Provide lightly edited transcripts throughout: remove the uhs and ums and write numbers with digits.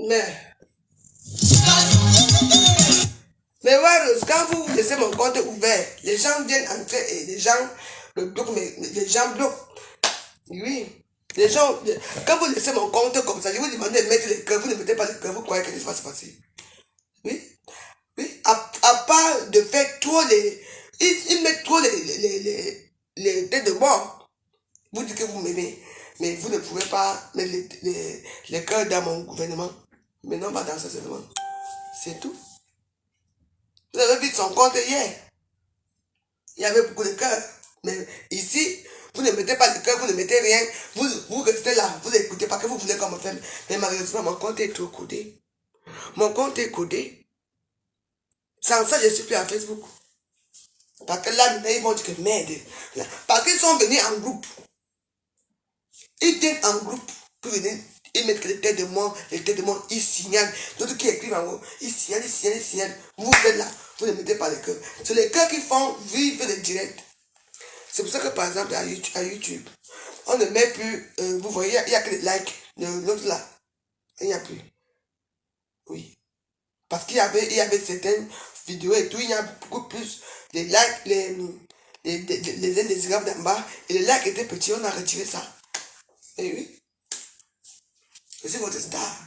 Mais, mais ouais, Rose, quand vous laissez mon compte ouvert, les gens viennent entrer et les gens le bloquent, mais les gens bloquent. Oui. Les gens, quand vous laissez mon compte comme ça, je vous demande de mettre les cœurs, vous ne mettez pas les cœurs, vous croyez que ça va se passer. Oui. Oui. À part de faire trop les. Ils mettent trop les têtes de mort. Vous dites que vous m'aimez, mais vous ne pouvez pas mettre les cœurs dans mon gouvernement. Mais non, pas dans ce seulement. C'est tout. Vous avez vu son compte hier. Il y avait beaucoup de cœurs. Mais ici, vous ne mettez pas de cœur, vous ne mettez rien. Vous restez là, vous n'écoutez pas que vous voulez comme faire. Mais malheureusement, mon compte est trop codé. Mon compte est codé. Sans ça, je ne suis plus à Facebook. Parce que là, ils vont dire que merde. Parce qu'ils sont venus en groupe. Ils viennent en groupe pour venir. Ils mettent que les têtes de moi, ils signalent. D'autres qui écrivent en haut, ils signalent, ils signalent, ils signalent. Vous êtes là, vous ne mettez pas les cœurs. C'est les cœurs qui font vivre le direct. C'est pour ça que par exemple à YouTube, on ne met plus, vous voyez, il n'y a que des likes. L'autre là, il n'y a plus. Oui. Parce qu'il y avait certaines vidéos et tout, il y a beaucoup plus de likes, les indésirables d'en bas. Et les likes étaient petits, on a retiré ça. Et oui, je suis votre star.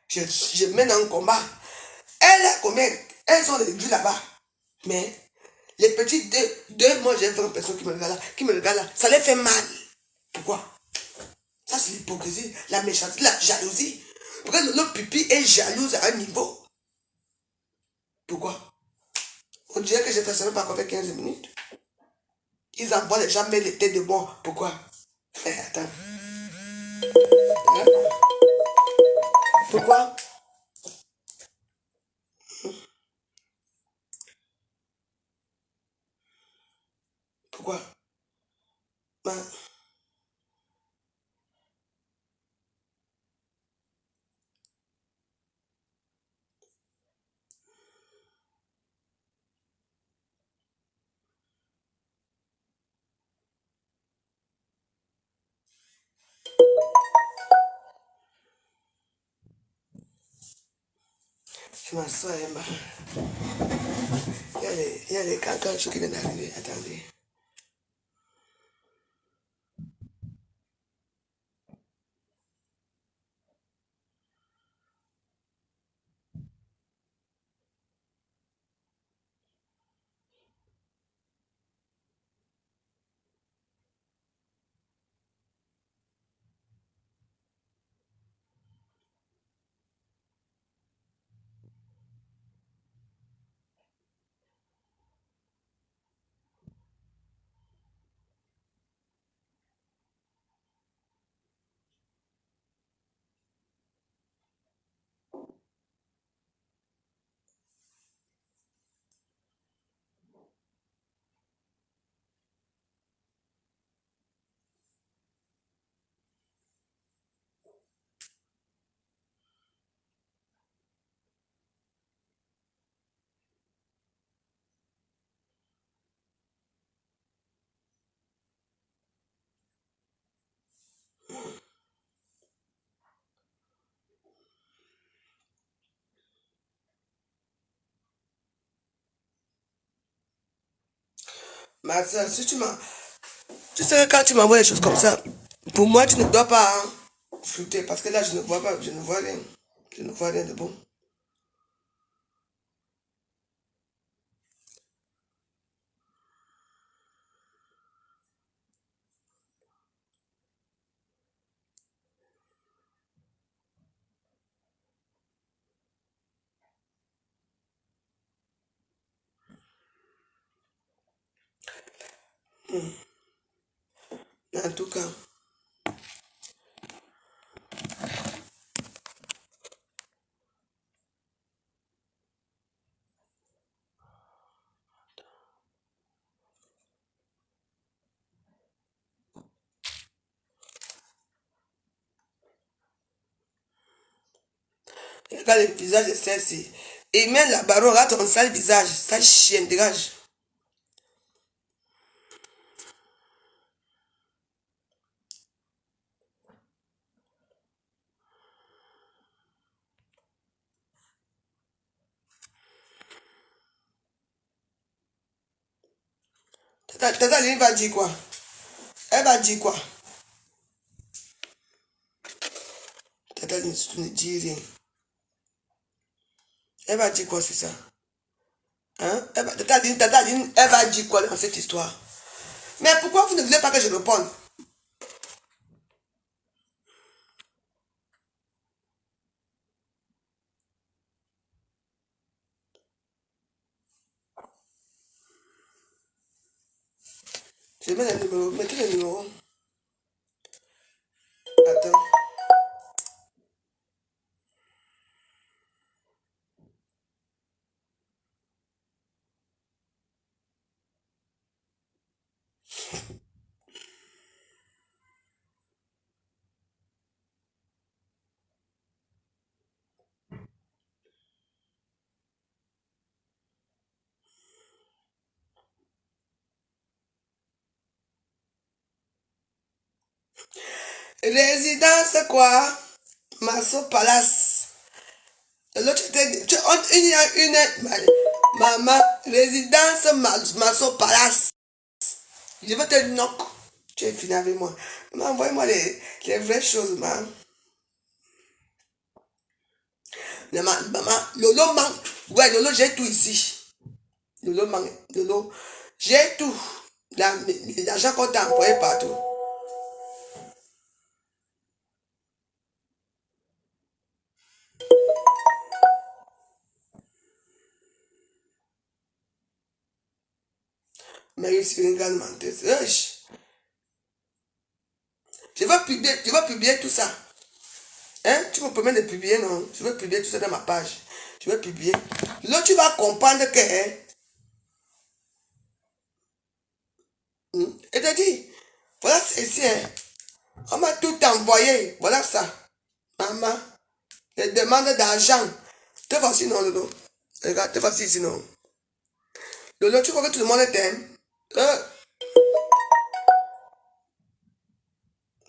Je mène un combat. Elle a combien? Elles ont des vues là-bas. Mais les petits deux moi j'ai 20 personnes qui me regardent là, ça les fait mal. Pourquoi? Ça, c'est l'hypocrisie, la méchanceté, la jalousie. Parce que notre pupille est jalouse à un niveau. Pourquoi? On dirait que j'ai fait ça même pas encore fait 15 minutes. Ils envoient les gens mettre les têtes de bon. Pourquoi? Attends. Hein? Pourquoi? Pourquoi? Ben, je m'assois, Emma. Il y a les cancans qui viennent d'arriver. Attendez. Ma soeur, si tu m'as. Tu sais que quand tu m'envoies des choses comme ça, pour moi, tu ne dois pas flouter. Parce que là, je ne vois pas, je ne vois rien. Je ne vois rien de bon. En tout cas, regarde le visage de celle-ci. Et même la baronne, regarde ton sale visage, sale chien, dégage. Tata Aline va dire quoi? Elle va dire quoi? Tata Aline, tu ne dis rien. Elle va dire quoi, c'est ça? Hein? Tata Aline, elle va dire quoi dans cette histoire? Mais pourquoi vous ne voulez pas que je réponde? Je mets le numéro. Mettez le numéro. Attends. Résidence quoi? Masso Palace. L'autre il y a maman, résidence Masso Palace. Je vais te knock. Tu es fini avec moi. Maman, envoie-moi les vraies choses, maman. Maman, Lolo manque. Ouais, Lolo, j'ai tout ici. Lolo manque. Lolo, j'ai tout. L'argent qu'on t'a envoyé partout. Mais ici, une grande menteuse. Je vais publier tout ça. Hein? Tu me permets de publier, non? Je vais publier tout ça dans ma page. Je vais publier. Là, tu vas comprendre que... Et te dit, voilà, c'est ici. On m'a tout envoyé. Voilà ça. Maman, les demandes d'argent. Te voici, non, Lolo. Regarde, te voici ici, non. Lolo, tu crois que tout le monde t'aime?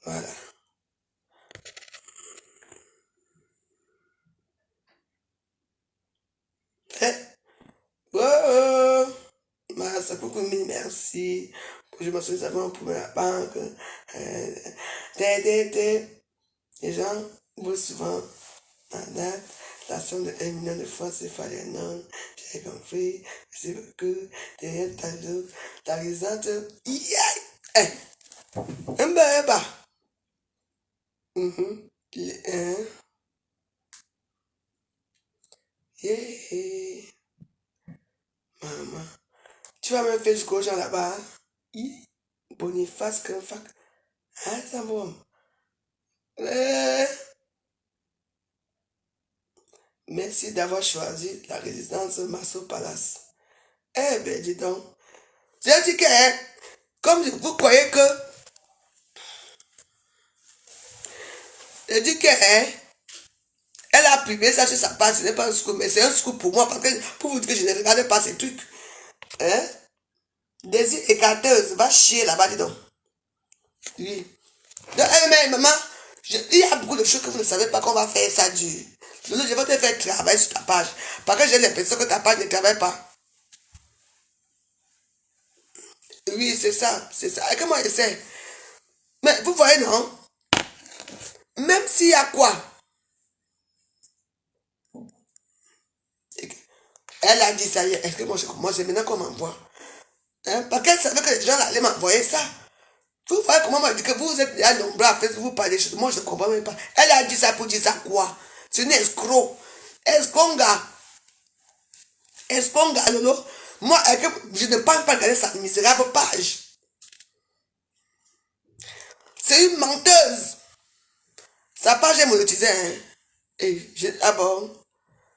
Voilà. Hein? Oh, ça beaucoup mille merci. Je me suis avant pour la banque. Les gens voient souvent en date la somme de 1 million de fois c'est fallait non. J'ai compris. C'est beaucoup. Derrière ta risante. Yeah! Eh! Un baba! Yeah! Maman. Tu vas me faire jusqu'au gens là-bas. Boniface, Grenfac. Ah, ça va. Merci d'avoir choisi la résidence Masso Palace. Eh ben, dis donc. J'ai dit que, comme vous croyez que, j'ai dit que, elle a publié ça sur sa page, ce n'est pas un scoop, mais c'est un scoop pour moi, parce que, pour vous dire que je ne regardais pas ces trucs. Hein? Désir écarteuse, va chier là-bas, dis donc. Oui. Donc, mais maman, il y a beaucoup de choses que vous ne savez pas qu'on va faire ça dur. Donc, je vais te faire travailler sur ta page. Parce que j'ai l'impression que ta page ne travaille pas. Oui, c'est ça, c'est ça. Et comment je sais? Mais vous voyez, non? Même s'il y a quoi? Elle a dit ça hier. Est-ce que moi, c'est maintenant qu'on m'envoie? Hein? Parce qu'elle savait que les gens allaient m'envoyer ça. Vous voyez comment on m'a dit que vous êtes déjà nombreux à faire, vous parlez des choses. Moi, je ne comprends même pas. Elle a dit ça pour dire ça quoi? C'est une escroc. Esconga. Esconga, Lolo. Moi, je ne pense pas regarder sa misérable page. C'est une menteuse. Sa page est monétisée. Hein? Ah bon?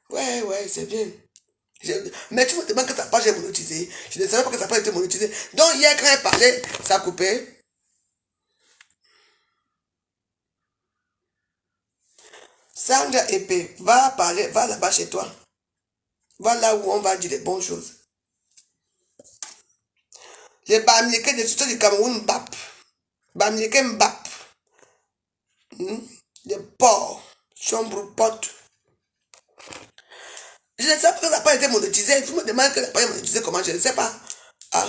Ouais, c'est bien. Mais tu me demandes que sa page est monétisée. Je ne savais pas que sa page était monétisée. Donc, hier, quand elle parlait, ça a coupé. Sandra Épée, va parler, va là-bas chez toi. Va là où on va dire les bonnes choses. Les Bamileke des soutiens du Cameroun Mbap. Bamileke Mbap. Les porcs. Chambre pote. Je ne sais pas que ça n'a pas été monétisé. Vous me demandez que ça n'a pas été monétisé comment, je ne sais pas. Ah.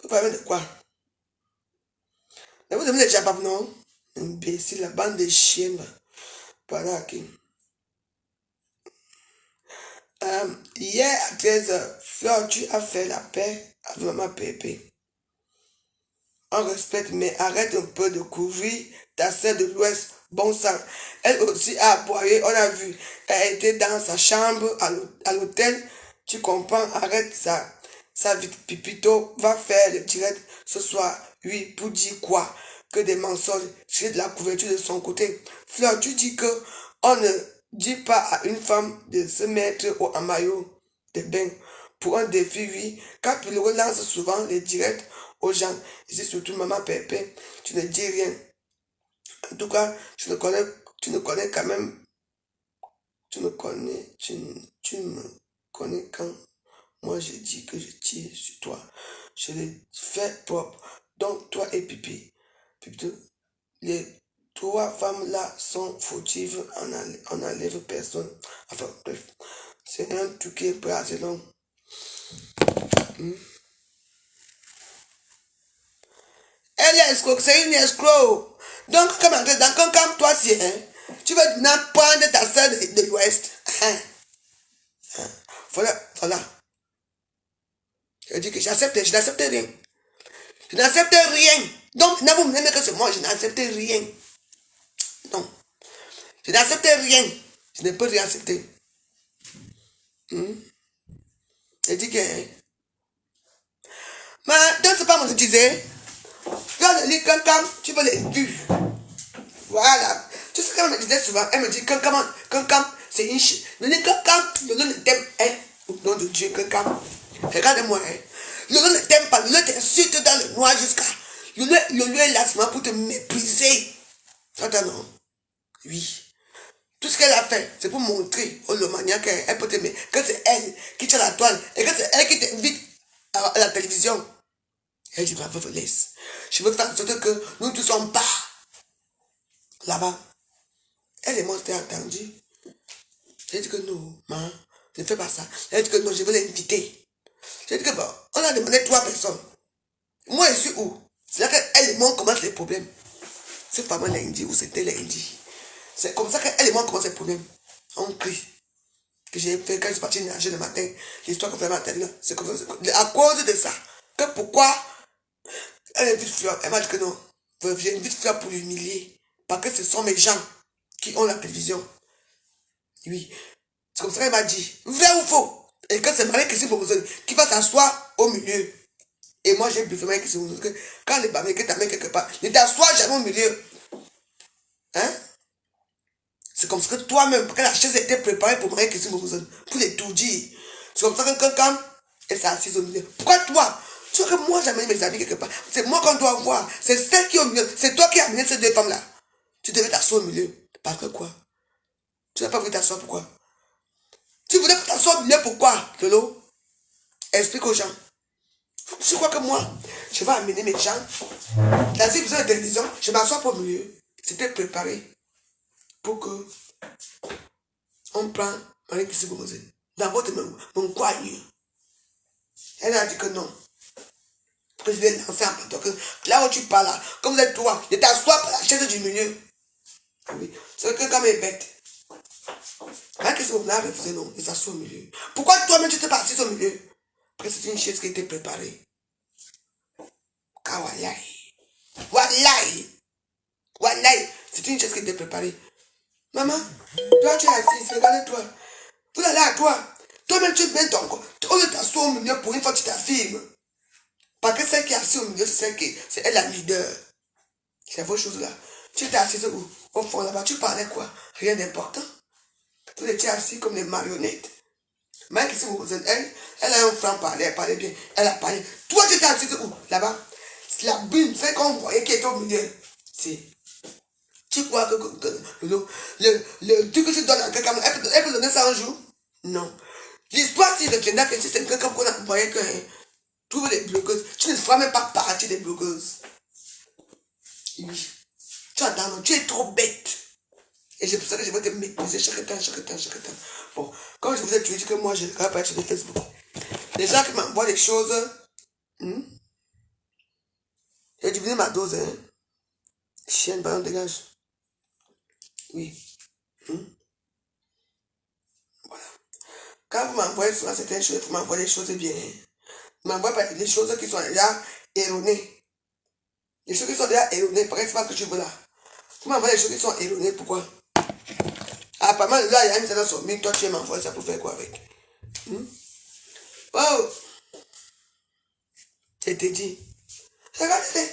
parlez de quoi? Mais vous aimez les jabab, non? Imbécile, la bande de chiens. Voilà, ok. Hier à 13h, Fleur, tu as fait la paix avec maman Pépé. On respecte, mais arrête un peu de couvrir ta sœur de l'Ouest. Bon sang. Elle aussi a aboyé, on a vu. Elle était dans sa chambre à l'hôtel. Tu comprends, arrête ça. Ça vite, Pipito va faire le direct ce soir. Oui, pour dire quoi? Que des mensonges. C'est de la couverture de son côté. Fleur, tu dis que on ne dit pas à une femme de se mettre en maillot de bain pour un défi, oui. Quand tu le relances souvent les directs aux gens, et c'est surtout maman Pépé, tu ne dis rien. En tout cas, tu ne connais quand même, tu me connais quand moi je dis que je tire sur toi. Je le fais propre. Donc toi et Pipi, les trois femmes là sont fautives, on n'enlève personne. Enfin bref, c'est un truc qui est pas assez long. Elle est escroc, c'est une escroc. Donc, comme toi, si, hein, tu veux prendre ta soeur de l'Ouest. Hein, voilà. Je dis que je n'accepte rien. Je n'accepte rien. Donc, vous me n'aimez que c'est moi, je n'accepte rien. Non. Je n'accepte rien. Je ne peux rien accepter. Je dis que... Mais, donc, c'est pas mon disais. Quand je lis quelqu'un, tu veux les vues. Voilà. Tu sais qu'elle me disait souvent, elle me dit Kankam, c'est une chie. Le Kankam, le nom ne t'aime pas. Au nom de Dieu, Kankam. Regardez-moi, hein. Le nom ne t'aime pas. Le nom t'insulte dans le noir jusqu'à. Le lieu est là seulement pour te mépriser. Attends, non. Oui. Tout ce qu'elle a fait, c'est pour montrer au Lomania qu'elle peut t'aimer. Que c'est elle qui tient la toile. Et que c'est elle qui t'invite à la télévision. Elle dit, bravo, laisse. Je veux faire en sorte que nous ne sommes pas là-bas. Elle et moi, c'était attendu. J'ai dit que non, maman, ne fais pas ça. Elle dit que non, je veux l'inviter. J'ai dit que bon, on a demandé 3 personnes. Moi, je suis où? C'est là qu'elle et moi, on commence les problèmes. C'est pas moi lundi ou c'était lundi. C'est comme ça qu'elle et moi, on commence les problèmes. On crie. Que j'ai fait quand je suis parti nager le matin. L'histoire qu'on fait le matin, c'est comme ça. À cause de ça. Que pourquoi elle invite Fleur? Elle m'a dit que non. J'invite Fleur pour l'humilier. Parce que ce sont mes gens qui ont la télévision. Oui. C'est comme ça qu'elle m'a dit. Vrai ou faux? Et quand c'est Marie-Christine Bomozone qui va s'asseoir au milieu. Et moi, j'ai bluffé Marie-Christine Bomozone. Quand les Bamé que t'amènes quelque part, ne t'assois jamais au milieu. Hein? C'est comme ça que toi-même, parce que la chaise était préparée pour Marie-Christine Bomozone. Pour les tout dire. C'est comme ça que quand elle s'est assise au milieu. Pourquoi toi? Tu vois que moi, j'amène mes amis quelque part. C'est moi qu'on doit voir. C'est celle qui est au milieu. C'est toi qui as amené ces 2 femmes-là. Tu devais t'asseoir au milieu. Parce que quoi? Tu n'as pas voulu t'asseoir, pourquoi? Tu voulais t'asseoir au milieu, pourquoi, Lolo? Explique aux gens. Je crois que moi, je vais amener mes gens. Dans une besoin de télévision, je m'assois au milieu. C'était préparé pour que on prend Marie-Christine Bomozone dans votre mon coigne. Elle a dit que non. Que je vais lancer un plateau. Là où tu parles, là, comme vous êtes toi, je t'assois par la chaise du milieu. Oui. C'est que comme elle est bête. Marie-Christine Bomozone a refusé non, il s'assoit au milieu. Pourquoi toi-même tu t'es pas assis au milieu? Parce que c'est une chaise qui a été préparée. Kawalai. Walai. Walai. C'est une chaise qui a été préparée. Maman, toi tu es assise, regarde-toi. Vous allez à toi. Toi-même tu mets ton corps. Au lieu de t'asseoir au milieu pour une fois tu t'affirmes. Parce que celle qui est assise au milieu, c'est elle la leader. C'est vos choses là. Tu étais assise au fond là-bas, tu parlais quoi? Rien d'important. Vous étiez assis comme des marionnettes. Mike, si vous elle a un franc parler, elle parlait bien. Elle a parlé. Toi, tu étais assise où? Là-bas. La bulle, c'est qu'on voyait qui était au milieu. C'est. Tu crois que le truc que tu donnes à quelqu'un, elle peut donner ça un jour? Non. L'histoire, si retiendra que si c'est quelqu'un qu'on a envoyé que trouve les bloqueuses, tu ne feras même pas partie des bloqueuses. Oui. Tu attends, tu es trop bête. Et c'est pour ça que je vais te mépriser chaque temps. Bon, comme je vous ai dit que moi, je ne regarde pas sur Facebook. Les gens qui m'envoient des choses, J'ai divisé ma dose, hein. Chienne, pardon, dégage. Oui. Voilà. Quand vous m'envoyez souvent certaines choses, vous m'envoyez des choses bien. Vous m'envoyez pas des choses qui sont déjà erronées. Les choses qui sont déjà erronées, parce que c'est pas ce que tu veux là. Vous m'envoyez des choses qui sont erronées, pourquoi? Apparemment, là, il y a une certaine somme, toi, tu m'envoies ça pour faire quoi avec? Oh! Je t'ai dit. Regardez-les.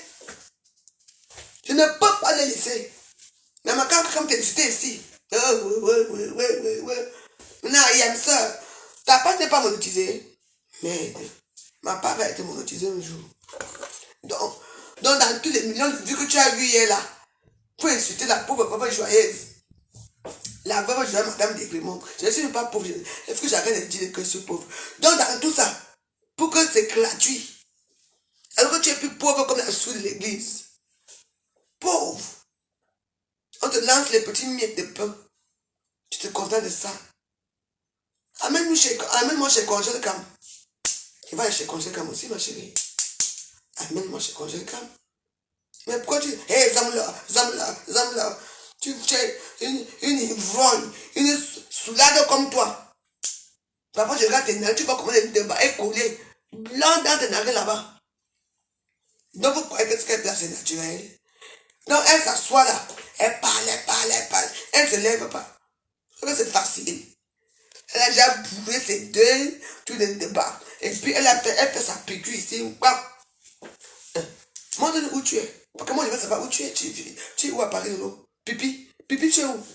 Je ne peux pas les laisser. Mais ma carte, comme t'es ici. Oh, ouais. Maintenant, il aime ça. Ta part n'est pas monétisée. Merde. Ma part va être monétisée un jour. Donc, dans tous les millions de vues que tu as vues hier là, pour insulter la pauvre pauvre joyeuse. La veuve joyeuse, madame Desgrémont. Je ne suis pas pauvre. Est-ce que j'arrête de dire que je suis pauvre? Donc, dans tout ça, pour que c'est gratuit. Alors que tu es plus pauvre comme la soude de l'église. Pauvre. On te lance les petits miettes de pain. Tu te contentes de ça. Amène-moi chez Congèle Cam. Il va aller chez Congèle Cam aussi, ma chérie. Amène-moi chez Congèle Cam. Mais pourquoi tu... Hé, Zamla. Tu es une ivrogne, une soulade comme toi. Parfois, je regarde tes narines, tu vois comment les débats est collé. Blanc dans tes narines là-bas. Donc, vous croyez que ce qu'elle place est naturel? Donc, elle s'assoit là. Elle parle. Elle ne se lève pas. C'est facile. Elle a déjà bourré ses deux, tous les débats. Et puis, elle fait sa piqûre ici. Montre-nous où tu es. Parce que moi, je veux savoir où tu es. Tu es où à Paris, Lolo? Pipi, tu es où?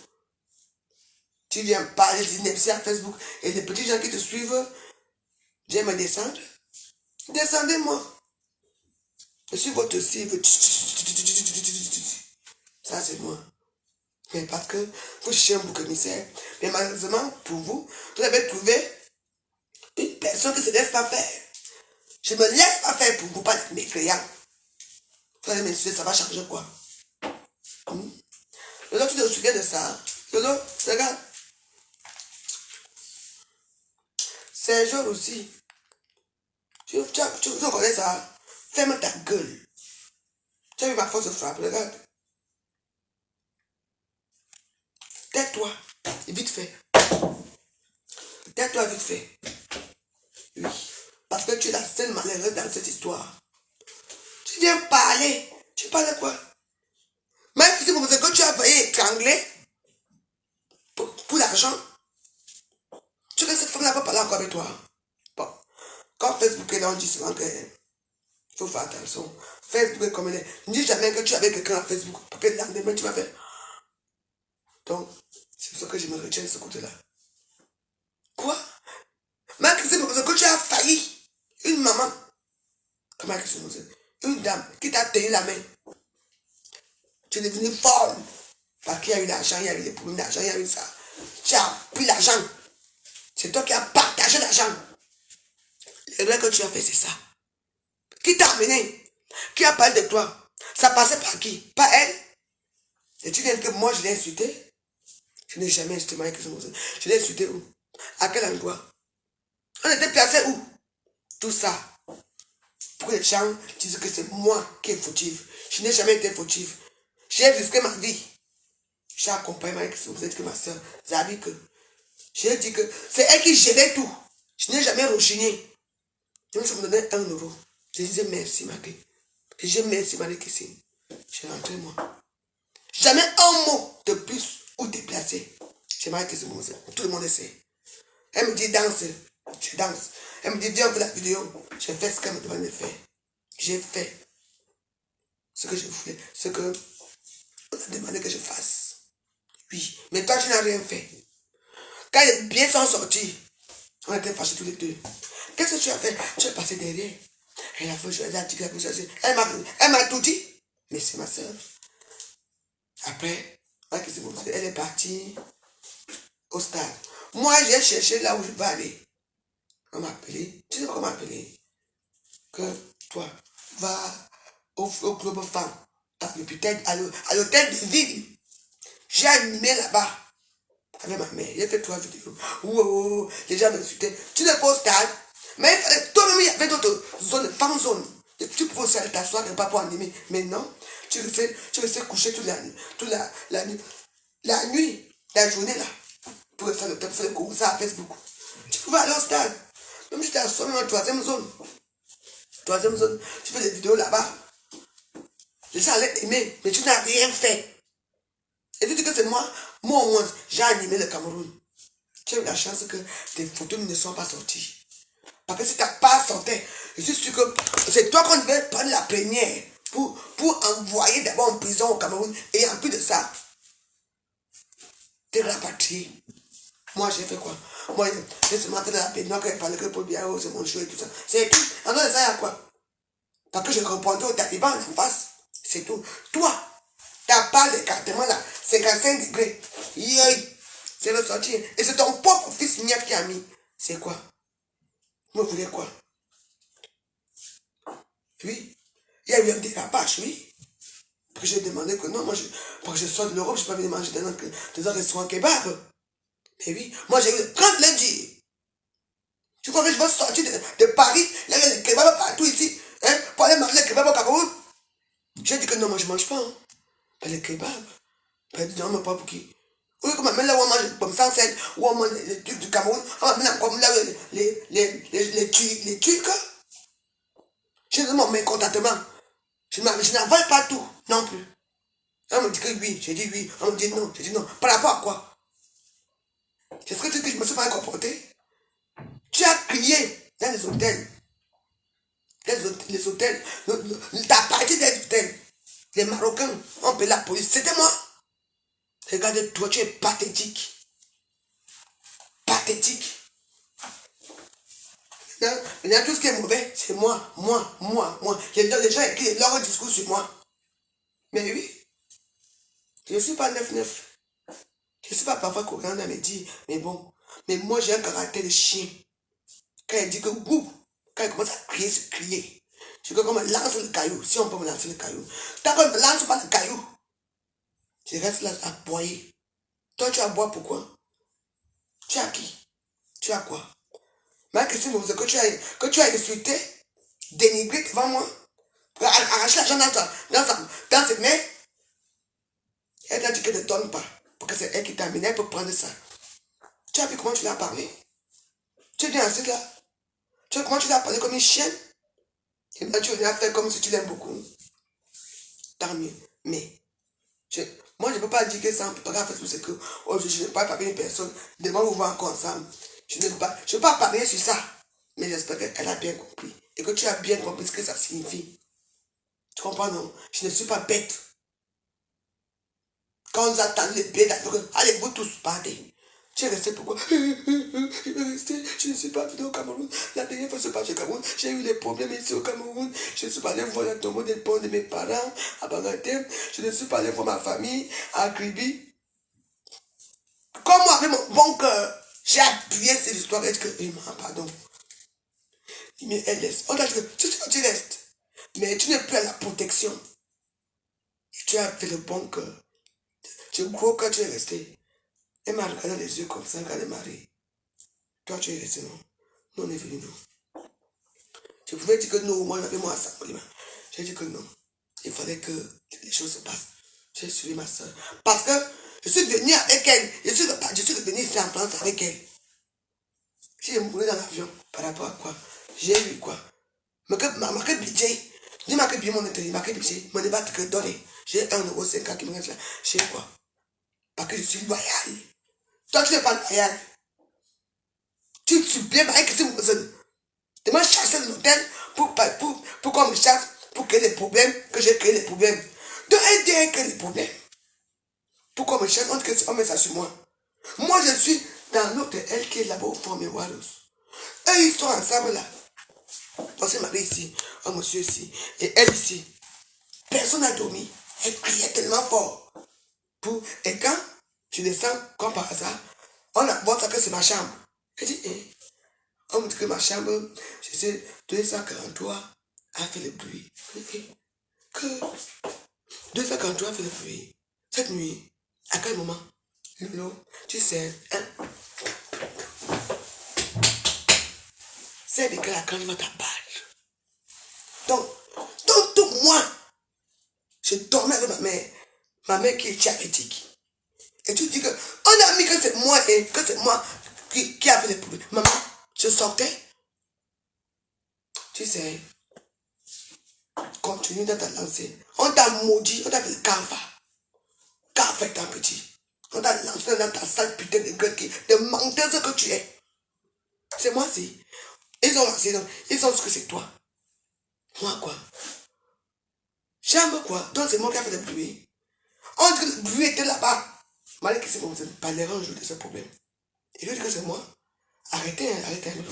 Tu viens parler d'ineptie à Facebook. Et les petits gens qui te suivent, viens me descendre. Descendez-moi. Je suis votre cible. Ça, c'est moi. Mais parce que vous cherchez un bouc émissaire. Mais malheureusement, pour vous, vous avez trouvé une personne qui ne se laisse pas faire. Je ne me laisse pas faire pour vous, pas mes clients. Vous allez m'insulter, ça va changer quoi? Lolo, tu te souviens de ça? Lolo, regarde. C'est jour aussi. Tu connais ça? Ferme ta gueule. Tu as vu ma force de frappe, regarde. Tais-toi, vite fait. Tais-toi vite fait. Oui. Parce que tu es la seule malheureuse dans cette histoire. Tu viens parler. Tu parles de quoi? Même si vous que tu as failli étrangler pour l'argent, tu sais que cette femme-là peut parler encore avec toi. Bon. Quand Facebook est là, on dit souvent que faut faire attention. Facebook est comme elle est. Ne dis jamais que tu es avec quelqu'un à Facebook. Parce que le lendemain, tu vas faire. Donc, c'est pour ça que je me retiens de ce côté-là. Quoi? Même si c'est que tu as failli. Une maman. Comment est-ce que c'est? Une dame qui t'a tenu la main. Tu es devenu folle. Parce qu'il y a eu l'argent, il y a eu les problèmes d'argent, il y a eu ça. Tu as pris l'argent. C'est toi qui as partagé l'argent. L'erreur que tu as fait, c'est ça. Qui t'a amené? Qui a parlé de toi? Ça passait par qui? Pas elle? Et tu viens que moi je l'ai insulté? Je n'ai jamais insulté Marie Christine. Je l'ai insulté où? À quel endroit? On était placé où? Tout ça. Pour que les gens disent que c'est moi qui est fautive. Je n'ai jamais été fautive. J'ai risqué ma vie. J'ai accompagné Marie Christine. Vous êtes que ma soeur. Zabi que. J'ai dit que c'est elle qui gérait tout. Je n'ai jamais rechigné. Même si vous me donnait 1 euro. Je disais merci Marie. Je disais merci Marie Christine. J'ai rentré moi. Jamais un mot de plus ou déplacé. J'ai Marie Christine. Tout le monde sait. Elle me dit danse. Je danse. Elle me dit viens pour la vidéo. J'ai fait ce qu'elle me demandait de faire. J'ai fait ce que je voulais. Ce que on a demandé que je fasse. Oui. Mais toi tu n'as rien fait. Quand les billets sont sortis, on était fâchés tous les deux. Qu'est-ce que tu as fait? Tu es passé derrière. Elle a fait, elle a dit qu'elle a fait, elle m'a tout dit. Mais c'est ma soeur. Après, elle est partie au stade. Moi, j'ai cherché là où je vais aller. On m'a appelé. Tu sais pas comment m'appeler? Que toi, va au club femme, à l'hôtel de ville. J'ai animé là-bas. Avec ma mère, j'ai fait 3 vidéos. Wow, les gens m'insultaient. Tu n'es pas au stade. Mais toi-même, il y avait d'autres zones, femmes zones. Tu Tu pouvais aussi aller t'asseoir quelque part pour animer. Mais non, tu restais couché toute la nuit. La nuit. La nuit, la journée là. Pour rester le temps, faire le cours, ça à Facebook. Tu pouvais aller au stade. Même si tu t'assois dans la troisième zone. Troisième zone, tu fais des vidéos là-bas. Les gens allaient aimer, mais tu n'as rien fait. Et tu dis que c'est moi au moins, j'ai animé le Cameroun. Tu as eu la chance que tes photos ne sont pas sorties. Parce que si tu n'as pas sorti, je suis sûr que c'est toi qu'on devait prendre la première pour envoyer d'abord en prison au Cameroun. Et en plus de ça, t'es rapatrié. Moi, j'ai fait quoi? Moi, j'ai seulement fait la peine, quand il parlait que pour bien, c'est mon choix et tout ça. C'est tout. En dehors de ça, il y a quoi? Parce que je répondais aux talibans en face. C'est tout. Toi, t'as pas l'écartement là, 55 degrés. C'est le sortir. Et c'est ton propre fils Niat qui a mis. C'est quoi? Vous voulez quoi? Oui. Il y a eu un dérapage, oui. Parce que j'ai demandé que non, moi, pour que je sorte de l'Europe, je ne peux pas venir manger dans un restaurant kebab. Mais oui, moi j'ai eu 30 lundi. Tu crois que je vais sortir de Paris, il y a des kebabs partout ici, hein, pour aller manger les kebabs au Cameroun? J'ai dit que non, moi je ne mange pas. Hein. Pas les kebabs. Pas dit non, mais pas pour qui. Oui, comme même là où on mange comme ça, où on mange les trucs du Cameroun, on va maintenant comme là les Turcs. Je demande mes contentement. Je n'avale pas tout non plus. On me dit que oui, j'ai dit oui. On me dit non, j'ai dit non. Par rapport à quoi? C'est ce que tu dis que je me suis pas comporté. Tu as crié dans les hôtels. Les hôtels. Ta partie des hôtels. Les Marocains ont appelé la police. C'était moi. Regarde-toi, tu es pathétique. Pathétique. Maintenant, tout ce qui est mauvais, c'est moi. Les gens écrivent leur discours sur moi. Mais oui, je ne suis pas 9-9. Je ne suis pas parfois courant à me dire, mais bon. Mais moi, j'ai un caractère de chien. Quand il dit que goût, quand il commence à crier, c'est crier. Je veux qu'on me lance le caillou, si on peut me lancer le caillou. Tant qu'on ne me lance pas le caillou, je reste là à boyer. Toi, tu as boire pourquoi? Tu as qui? Tu as quoi? Ma question me dit que tu as insulté, dénigré devant moi, pour arracher l'argent dans ses mains. Elle t'a dit qu'elle ne donne pas, parce que c'est elle qui t'a amené pour prendre ça. Tu as vu comment tu l'as parlé? Tu es bien assis là? Tu vois comment tu l'as parlé comme une chienne? Et là, tu l'as fait comme si tu l'aimes beaucoup. Tant mieux. Mais, moi, je ne peux pas dire que ça, pas grave, c'est que oh, je ne peux pas parler à une personne. Demain, vous voir encore ensemble. Je ne peux pas parler sur ça. Mais j'espère qu'elle a bien compris. Et que tu as bien compris ce que ça signifie. Tu comprends, non? Je ne suis pas bête. Quand on attend les bêtes, allez, vous tous, partez. Tu es resté pourquoi? Je vais rester, je ne suis pas venu au Cameroun. La dernière fois que je suis parti au Cameroun, j'ai eu des problèmes ici au Cameroun. Je ne suis pas allé voir le tombeau des ponts de mes parents à Bangatem. Je ne suis pas allé voir ma famille à Kribi. Comme moi, avec mon bon cœur, j'ai appuyé cette histoire et dit que, pardon. Mais elle laisse. On t'a dit que tu restes. Mais tu n'es plus à la protection. Et tu as fait le bon cœur. Je crois que tu es resté. Elle m'a regardé les yeux comme ça, regardé Marie. Toi, tu es resté, non? Non, on est venu, non. Je pouvais dire que non, moi, j'avais moi ça. J'ai dit que non. Il fallait que les choses se passent. J'ai suivi ma soeur. Parce que je suis venu avec elle. Je suis venu ici en France avec elle. Si je mourais dans l'avion, par rapport à quoi? J'ai eu quoi? Ma budget. Je marqué bien mon intérêt, marqué budget. Mon débat que donné. J'ai 1,50 € qui me reste là. J'ai quoi? Parce que je suis loyal. Toi, tu n'es pas loyal. Tu suis bien avec ce que tu m'as chassé de l'hôtel pour qu'on me chasse, pour créer des problèmes, que j'ai créé des problèmes. De aider à créer des problèmes. Pour qu'on me chasse, on met ça sur moi. Moi, je suis dans l'autre elle qui est là-bas au fond, mes Wallos. Eux, ils sont ensemble là. On s'est marié ici, un monsieur ici, et elle ici. Personne n'a dormi. Elle criait tellement fort. Et quand je descends, comme par hasard, on a ça que c'est ma chambre. Elle dit, on me dit que ma chambre, je sais, 243 a fait le bruit. Que 243 a fait le bruit. Cette nuit, à quel moment? Lolo, tu sais, hein? C'est de que la crème va t'abattre. Donc, moi, je dormais avec ma mère qui est diabétique. Et tu dis que, on a mis que c'est moi et que c'est moi qui a fait les problèmes. Maman, je sortais. Tu sais, continue dans ta lancée. On t'a maudit, on t'a fait le calva. Qu'a fait ta petit? On t'a lancé dans ta sale putain de gueule de menteuse que tu es. C'est moi, si. Ils ont lancé, ils ont dit que c'est toi. Moi, quoi? J'aime quoi? Donc c'est moi qui a fait le bruit. On dit que le bruit était là-bas. Malgré que c'est bon, c'est pas les rangs de ce problème. Et je dis que c'est moi. Arrêtez, arrêtez, Lolo.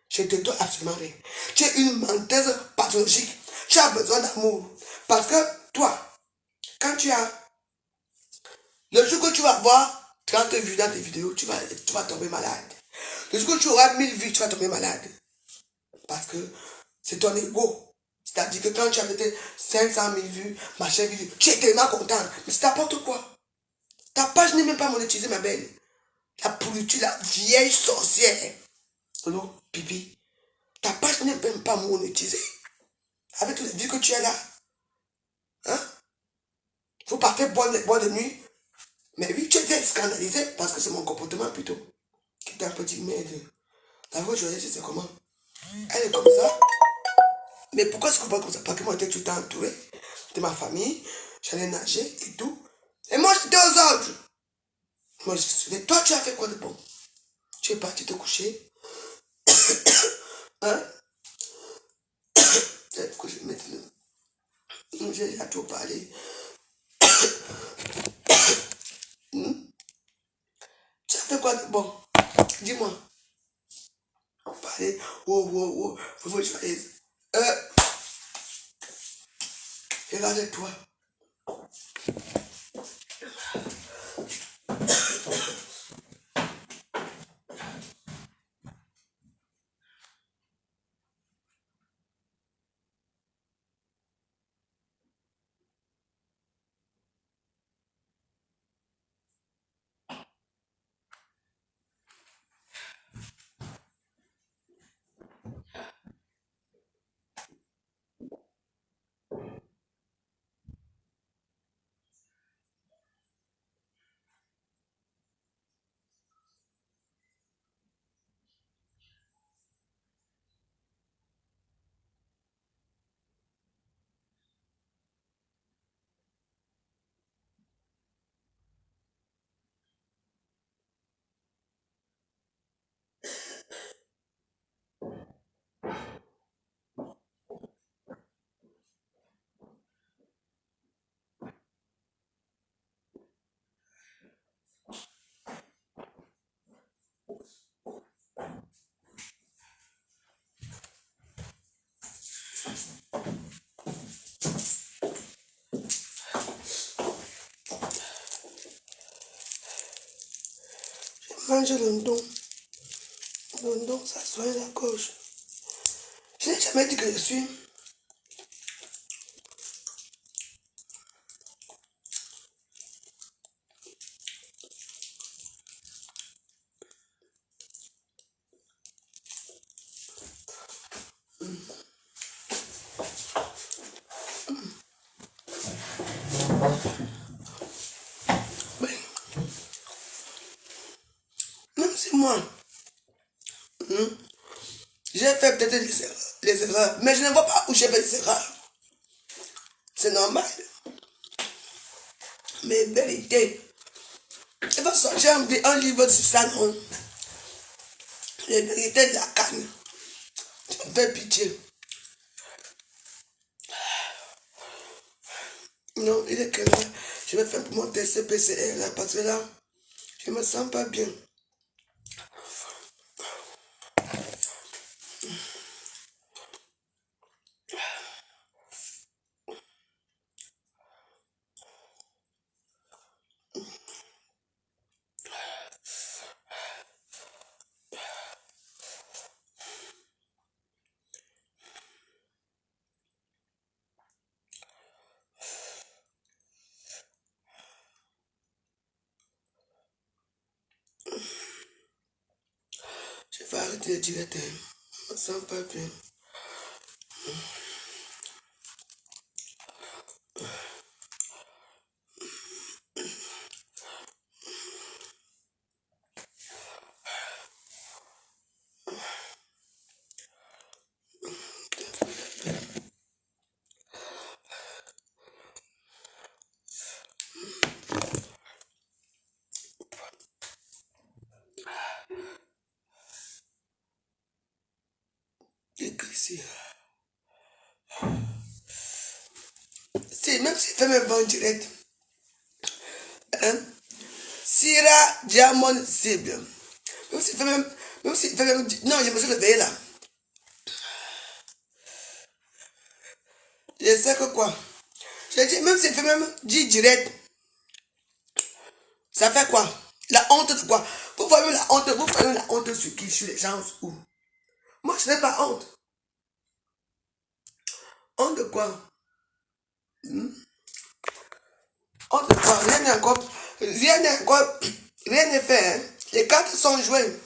Je te dois absolument rien. Tu es une menteuse pathologique. Tu as besoin d'amour. Parce que toi, quand tu as... Le jour que tu vas voir 30 vues dans tes vidéos, tu vas tomber malade. Le jour que tu auras 1000 vues, tu vas tomber malade. Parce que c'est ton ego. C'est-à-dire que quand tu as fait 500 000 vues, machin vidéo, tu es tellement content. Mais c'est n'importe quoi. Ta page n'est même pas monétisée, ma belle. La pourriture, la vieille sorcière. Non, pipi. Ta page n'est même pas monétisée. Avec toutes les vues que tu as là. Hein? Vous partez boire de nuit. Mais oui, tu étais scandalisé parce que c'est mon comportement plutôt. Qui t'a un peu dit merde. La voix de c'est comment? Elle est comme ça. Mais pourquoi est-ce qu'on parle comme ça? Parce que moi, j'étais tout le temps entouré de ma famille. J'allais nager et tout. Et moi, j'étais aux ordres. Moi, toi, tu as fait quoi de bon? Tu es parti te coucher. Hein? Pourquoi je vais mettre le... J'ai à trop parlé. Tu as fait quoi de bon? Dis-moi. Parler. Oh. Faut joyeuse. Regarde-toi. Mange le don. Le don, ça soigne la gorge. Je n'ai jamais dit que je suis. Mais, même si moi, j'ai fait peut-être les erreurs, mais je ne vois pas où j'ai fait les erreurs. C'est normal. Mais vérité, il va sortir un livre sur ça, non? Les vérités de la canne. Tu me fais pitié. Non, il est que là, je vais faire mon test PCR là, parce que là, je me sens pas bien. Je vais arrêter de dire je me sens pas bien. Si, même si fait même vente direct. Hein? Syrah Diamond cible. Même si fait même. Même si fait même. Non, je me suis réveillé là. Je sais que quoi. Je dis, même si fait même 10 direct. Ça fait quoi? La honte de quoi? Vous voyez la honte, vous voyez la honte sur qui? Sur les gens où? Moi, je n'ai pas honte. Honte de quoi? Hmm? Honte de quoi? Rien n'est encore. Rien n'est encore. Rien n'est fait. Hein? Les cartes sont jouées.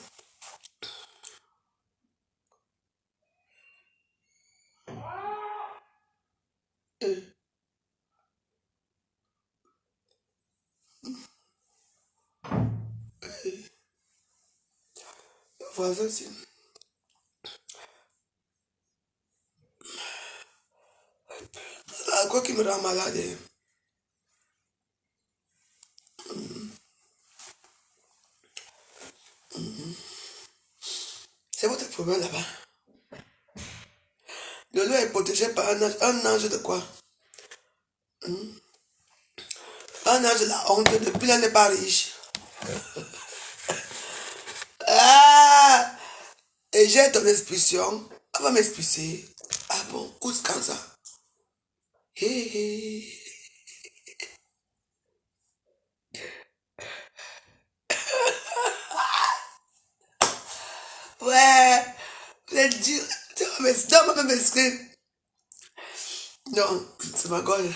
Euh, Voilà, c'est. Quoi qui me rend malade? Hein? C'est votre problème là-bas. Le lieu est protégé par un ange de quoi? Un ange de la honte. Depuis là, n'est pas riche. Ah! Et j'ai ton expulsion. Elle va m'expulser. Ah bon? Où est-ce quand ça? Hé hé. Ouais. Vous êtes dur. Tu vas m'exclure. Non, c'est ma gueule.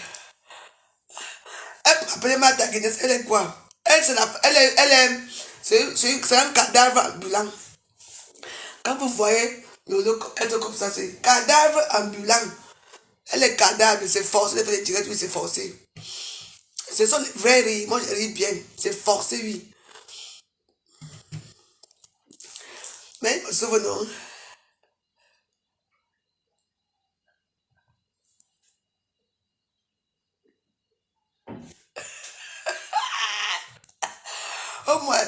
Elle peut appeler ma taguinesse. Elle est quoi? Elle, c'est la, elle est, c'est un cadavre ambulant. Quand vous voyez Lolo être comme ça, c'est cadavre ambulant. Elle est cadavre, c'est forcé de faire des directs, oui, c'est forcé. Ce sont les vrais rires. Moi, je ris bien. C'est forcé, oui. Mais, souvenons. Au moins,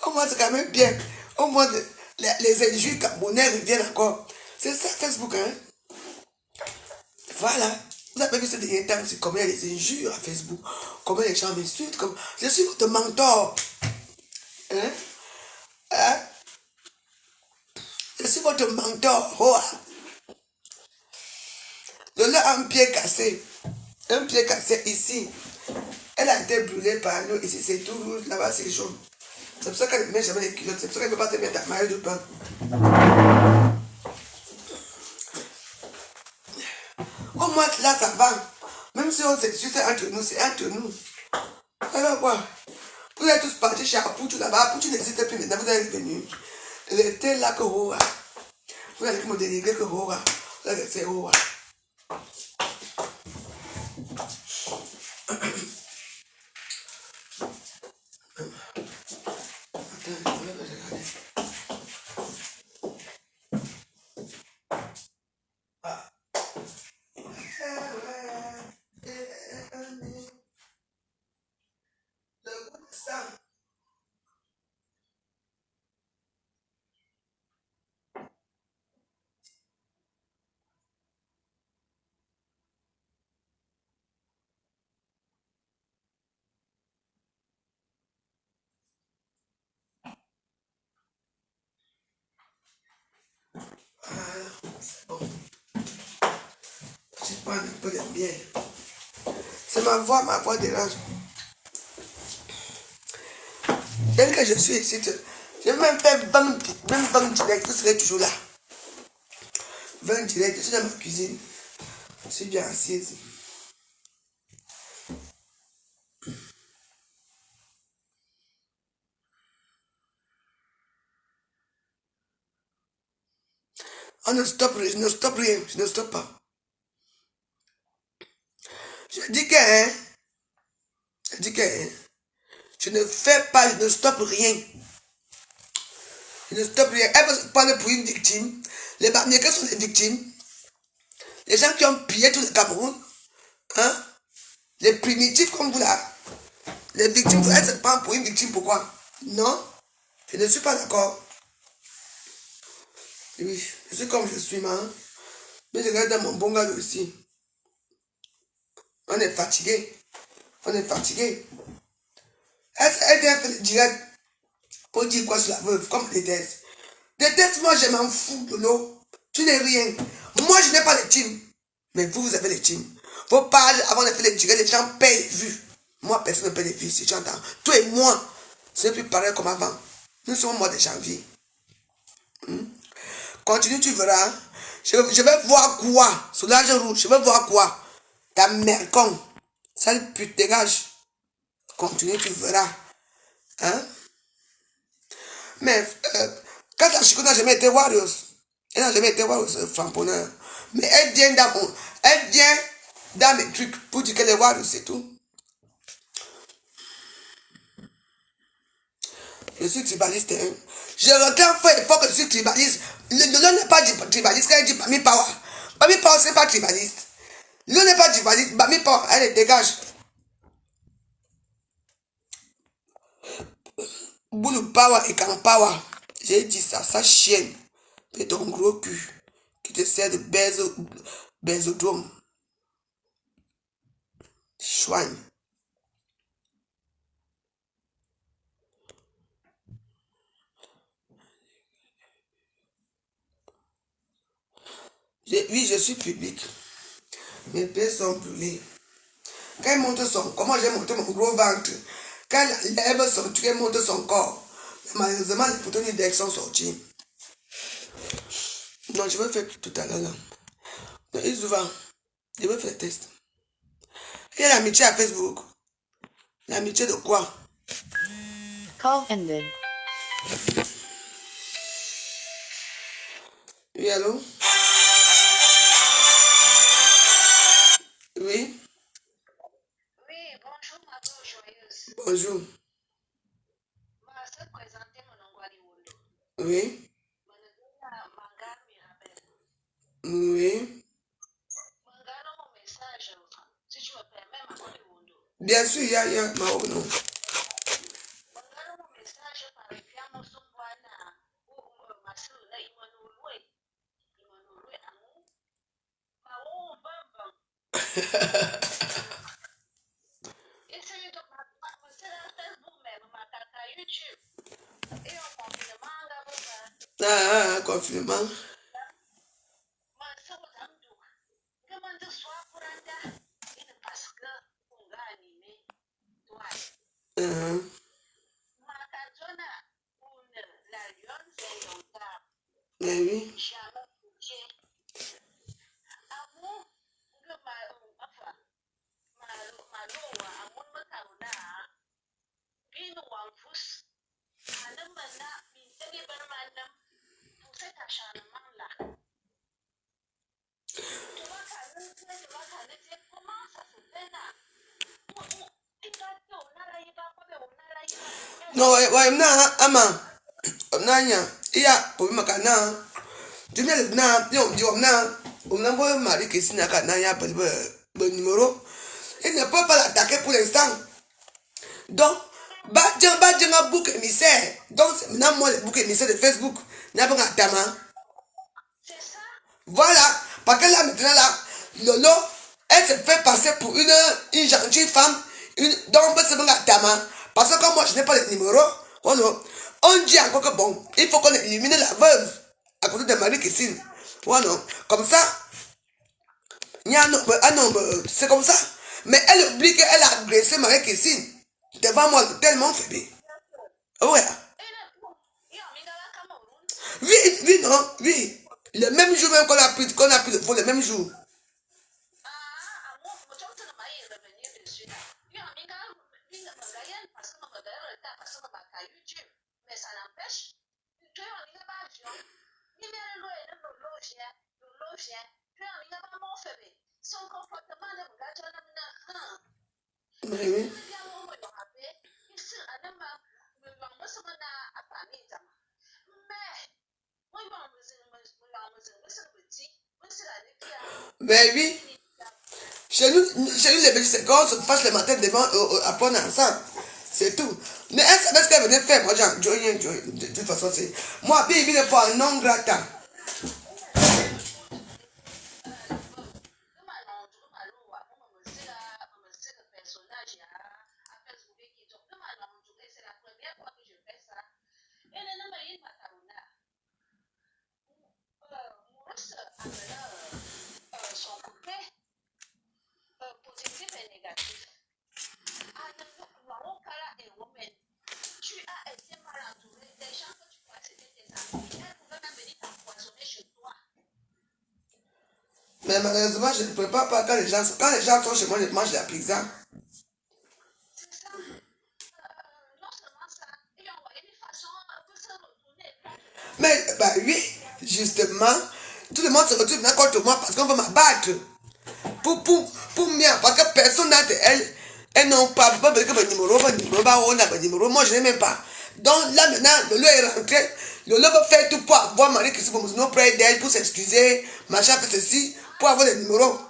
au moins, c'est quand même bien. Au moins, les injures camerounais reviennent encore. C'est ça, Facebook, hein. Voilà. Vous avez vu ce dernier temps, c'est combien les injures à Facebook, combien les gens m'insultent, comme... Je suis votre mentor. Hein? Hein? Je suis votre mentor. Oh. Lola a un pied cassé. Un pied cassé ici. Elle a été brûlée par nous. Ici, c'est tout rouge. Là-bas, c'est jaune. C'est pour ça qu'elle ne met jamais les culottes. C'est pour ça qu'elle ne peut pas te mettre ta maillot de bain. Au moins, là, ça va. Même si on s'excuse entre nous, c'est entre nous. Alors quoi? Vous êtes tous partis chez Apoutou là-bas. Apoutou n'existe plus maintenant. Vous êtes venus. Restez là que Rora. Vous allez me dénigrer que Rora. Vous allez rester Rora. Bon, je prends un peu de bière. C'est ma voix dérange. Dès que je suis ici, je vais même faire 20 directs, vous serez toujours là. 20 directs, je suis dans ma cuisine. Je suis bien assise. On ne stoppe rien, je ne stoppe rien, je ne stoppe pas. Je dis que, hein, je dis que, hein, je ne fais pas, je ne stoppe rien. Je ne stoppe rien. Elle va se prendre pour une victime. Les Bamileke sont les victimes. Les gens qui ont pillé tout le Cameroun. Hein? Les primitifs comme vous là. Les victimes, elle se prend pour une victime. Pourquoi? Non, je ne suis pas d'accord. Oui, je suis comme je suis, man. Mais je regarde dans mon bon gars aussi. On est fatigué. On est fatigué. Elle vient faire le direct pour dire quoi sur la veuve, comme des tests. Des tests, moi je m'en fous de l'eau. Tu n'es rien. Moi je n'ai pas les teams. Mais vous, vous avez les teams. Vos pages, avant de faire les directs, les gens payent les vues. Moi, personne ne paye les vues, si tu entends. Toi et moi, ce n'est plus pareil comme avant. Nous sommes au mois de janvier. Continue, tu verras. Je vais voir quoi. Sur l'âge rouge, je vais voir quoi. Ta mère con. Sale pute, dégage. Continue, tu verras. Hein? Mais quand la Chico n'a jamais été Warriors, elle n'a jamais été Warriors, framponneur. Mais elle vient dans mes trucs pour dire qu'elle est Warriors, c'est tout. Je suis tribaliste. Hein. Je regarde faire fort que je suis tribaliste. Le nom n'est pas tribaliste quand elle dit Bami Power. Bami Power, ce n'est pas tribaliste. Le nom n'est pas tribaliste. Bami Power, elle dégage. Boulou Power et Can Power. J'ai dit ça, ça chienne. Et ton gros cul qui te sert de bésodrome. Chouigne. Oui, je suis public. Mes pieds sont brûlés. Quand elle monte comment j'ai monté mon gros ventre. Quand elle lève son truc, elle monte son corps. Mais malheureusement, les photos d'Index sont sorties. Non, je vais faire tout à l'heure là. Non, Isouva, je vais faire le test. Il y a l'amitié à Facebook. L'amitié de quoi? Call ended. Oui, allô? Oui? Oui, bonjour, ma belle joyeuse. Bonjour. Ma se présenter mon Ongwali Wondo. Oui? Manga me rappelle. Oui? Manga non mon message. Si tu me permets, ma Ongwali Wondo. Bien sûr, il y a ma non. Manga non mon message par le piano Sumbwana. Ou ma soeur, là, il m'a nous loué. Il m'a nous loué à nous. Ma ou bamba. Essayez de c'est la Facebook même, ma tata YouTube. Et on confine manga bamba. Confinement. Ma soeur, Zamdou. Comment de soir pour un parce que on va animer toi. Makazona une la lionne c'est longtemps. Mais oui. Jamais bouqué. Amour de ma enfin ma loa amour me karuna. Binu wamfus. Anamana bintani barmanam. Pour cet acharnement là. Tu vas caler comment ça se fait là? No, na ama. Nanya. Iya, pour makana. Tu n'as na, on envoie Marie qui signe à Nanya pour le numéro. Il ne peut pas l'attaquer pour l'instant. Donc, Badjanga bouc émissaire. Donc, c'est maintenant moi le bouc émissaire de Facebook. N'a pas tama. Voilà. Parce que là, maintenant, là, Lolo, elle se fait passer pour une gentille femme. Donc, c'est bon, tama. Parce que comme moi, je n'ai pas le numéro. Oh non. On dit encore que bon, il faut qu'on élimine la veuve à côté de Marie-Christine. Oh non. Comme ça, il y a un nombre, c'est comme ça. Mais elle oublie qu'elle a agressé Marie-Christine devant moi, tellement faible. Ouais. Oui, non, oui. Le même jour même qu'on a pris le vol, le même jour. Mais ça n'empêche que on n'a pas avion. Ni même le logien, puis on n'a pas mon fait. Son comportement de gars, Mais oui. Mais oui. Chez nous les Belges, c'est quand on se fâche le matin devant apprendre ensemble. C'est tout. Mais elle savait ce qu'elle venait faire. Moi, de toute façon, c'est. Moi, Bibi ne pas un non grata. son côté positif et négatif. Tu as été mal entouré, des gens que tu crois c'était tes amis, elles pouvaient même venir t'empoisonner chez toi. Mais malheureusement, je ne prépare pas quand les gens sont chez moi, je mange la pizza. C'est ça. Non seulement ça, ils ont envoyé une façon de se retourner. Mais bah oui, justement, tout le monde se retrouve maintenant contre moi parce qu'on veut m'abattre. Pour moi, parce que personne n'a de elles n'ont pas besoin que mon numéro, moi je n'ai même pas. Donc là maintenant, Lolo est rentré, Lolo va faire tout pour avoir Marie-Christine Bomouzino près d'elle, pour s'excuser, machin, fait ceci, pour avoir les numéros. Le mal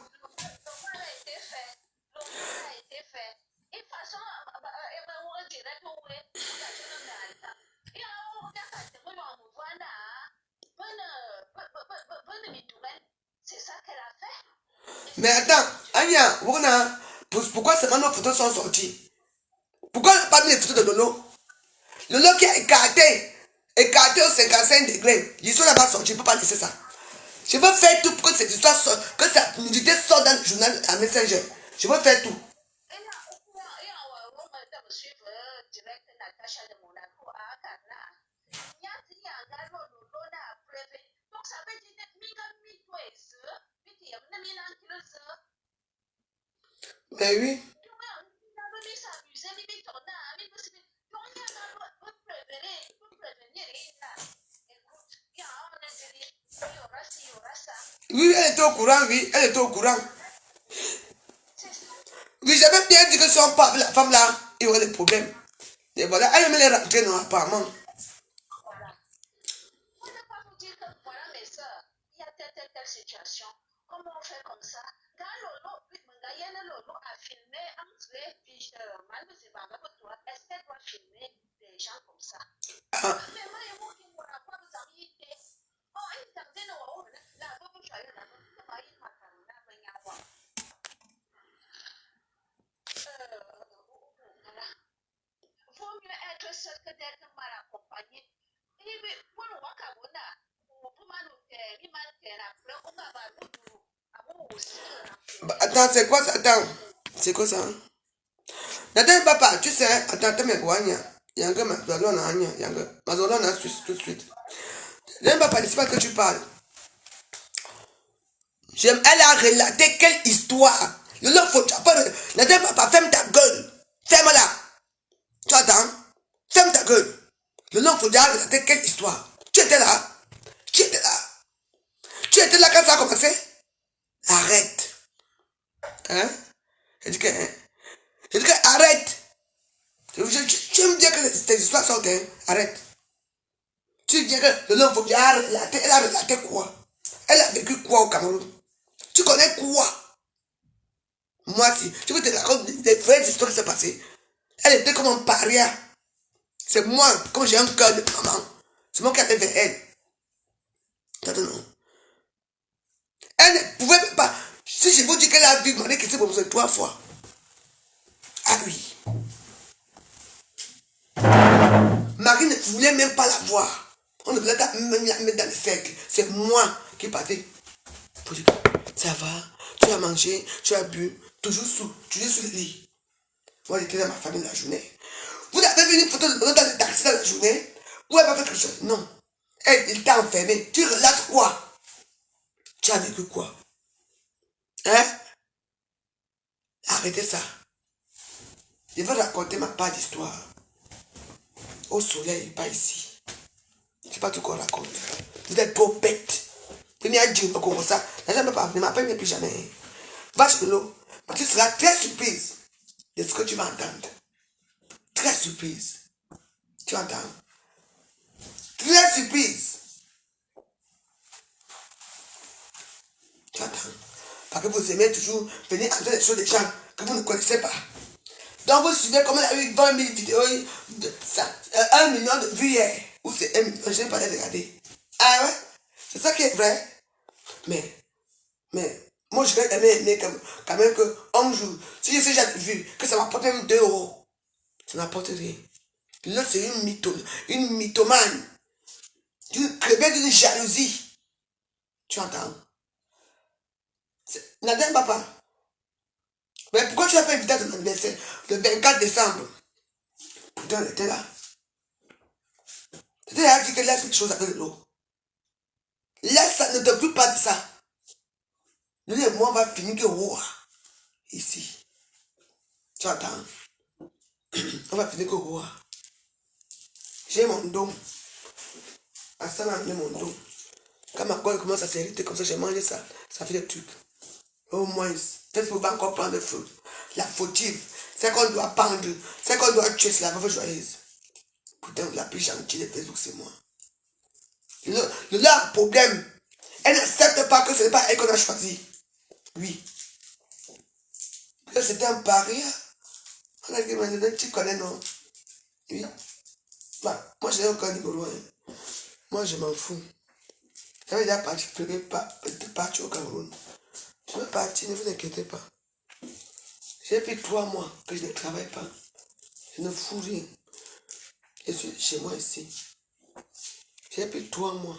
a été fait. Le mal a été fait. Et de toute façon, on dirait que oui, c'est ça qu'elle a fait. Mais attends, Anya, pourquoi seulement nos photos sont sorties? Pourquoi on n'a pas mis les photos de Lolo? Lolo qui a écarté au 55 degrés. Ils sont là-bas sortis, je ne peux pas laisser ça. Je veux faire tout pour que cette histoire sorte, que sa nudité sorte dans le journal à Messenger. Je veux faire tout. Mais oui. Oui, elle était au courant, oui, elle était au courant. Oui, j'avais bien dit que si on parle de la femme là, il y aurait des problèmes. Et voilà, elle me les rentrer, non, apparemment. Voilà. On ne pas vous dire que voilà mes soeurs, il y a telle situation. Comment on fait comme ça? Quand Lolo a filmé, est-ce qu'elle doit filmer des gens comme ça? Ah. Mais moi, je vous dis, vous avez été. Oh, il t'a dit, non, là, vous choisissez, là, vous avez été matin, là, vous avez voir. Voilà. Vaut mieux être seul que d'être mal accompagné. Et puis, pour le Wakabona, pour Bah, attends, c'est quoi ça? Attends, c'est quoi ça? Nathan papa, tu sais, attends, mais quoi, Yanga, ma zone a Yanga, ma zone a tout de suite. Nathan papa, c'est pas que tu parles. Elle a relaté quelle histoire? Le lot faut pas. Nathan papa, ferme ta gueule. Ferme-la. Tu attends? Ferme ta gueule. Le lot faut relater quelle histoire? Tu étais là? Tu étais là? Tu étais là quand ça a commencé? Arrête. Hein? Je dis que, hein? Je dis que arrête. Tu aimes bien que tes histoires sortent, hein? Arrête. Tu dis que le nom faut bien relater. Elle a relaté quoi? Elle a vécu quoi au Cameroun? Tu connais quoi? Moi, si tu veux te raconter des vraies histoires qui s'est passées. Elle était comme un paria. C'est moi, comme j'ai un cœur de maman. C'est moi qui allais vers elle. Attends, non. Elle ne pouvait même pas. Si je vous dis qu'elle a vu Marie qui s'est proposée 3 fois. Ah oui. Marie ne voulait même pas la voir. On ne voulait même la mettre dans le cercle. C'est moi qui partais. Pour dire, ça va, tu as mangé, tu as bu, toujours sous le lit. Moi, j'étais dans ma famille la journée. Vous avez vu une photo de dans le taxi dans la journée? Vous n'avez pas fait quelque chose? Non. Il t'a enfermé. Tu relates quoi? Tu as vécu quoi? Hein? Arrêtez ça. Je vais raconter ma part d'histoire. Au soleil, pas ici. C'est pas tout qu'on raconte. Vous êtes beaux bêtes. Venez à dire comme ça. La jamais pas, ne m'appelle plus jamais. Va chez l'eau. Tu seras très surprise de ce que tu vas entendre. Très surprise. Tu entends? Très surprise. Tu entends? Parce que vous aimez toujours venir entendre des choses des gens que vous ne connaissez pas. Donc vous suivez comme elle a eu 20 000 vidéos, 1 million de vues hier. Ou c'est 1 million, je n'ai pas regardé. Ah ouais? C'est ça qui est vrai. Mais, moi je vais aimer quand même que un jour, si je sais j'ai vu que ça m'apporte même 2 euros, ça n'apporte rien. Là c'est une mythomane, d'une crevée d'une jalousie. Tu entends? N'attends pas. Mais pourquoi tu n'as pas invité à ton anniversaire le 24 décembre? Pourtant, elle était là. Tu as dit que laisse quelque chose avec l'eau. Laisse ça, ne te plus pas de ça. Nous et moi, on va finir que roi. Ici. Tu attends. On va finir que roi. J'ai mon don. À ça, m'a amené mon don. Quand ma colle commence à s'irriter comme ça, j'ai mangé ça. Ça fait des trucs. Au moins, peut-être qu'on va encore prendre feu. La fautive, c'est qu'on doit pendre, c'est qu'on doit tuer, c'est la veuve joyeuse. Putain, la plus gentille de Facebook, c'est moi. Leur problème, elle n'accepte pas que ce n'est pas elle qu'on a choisi. Oui. Que c'était un paria. On a dit, mais tu connais, non? Oui. Bah, moi, je n'ai aucun numéro. Hein. Moi, je m'en fous. J'avais déjà parti au Cameroun. Je vais partir, ne vous inquiétez pas. J'ai pris 3 mois que je ne travaille pas. Je ne fous rien. Je suis chez moi ici. J'ai pris 3 mois.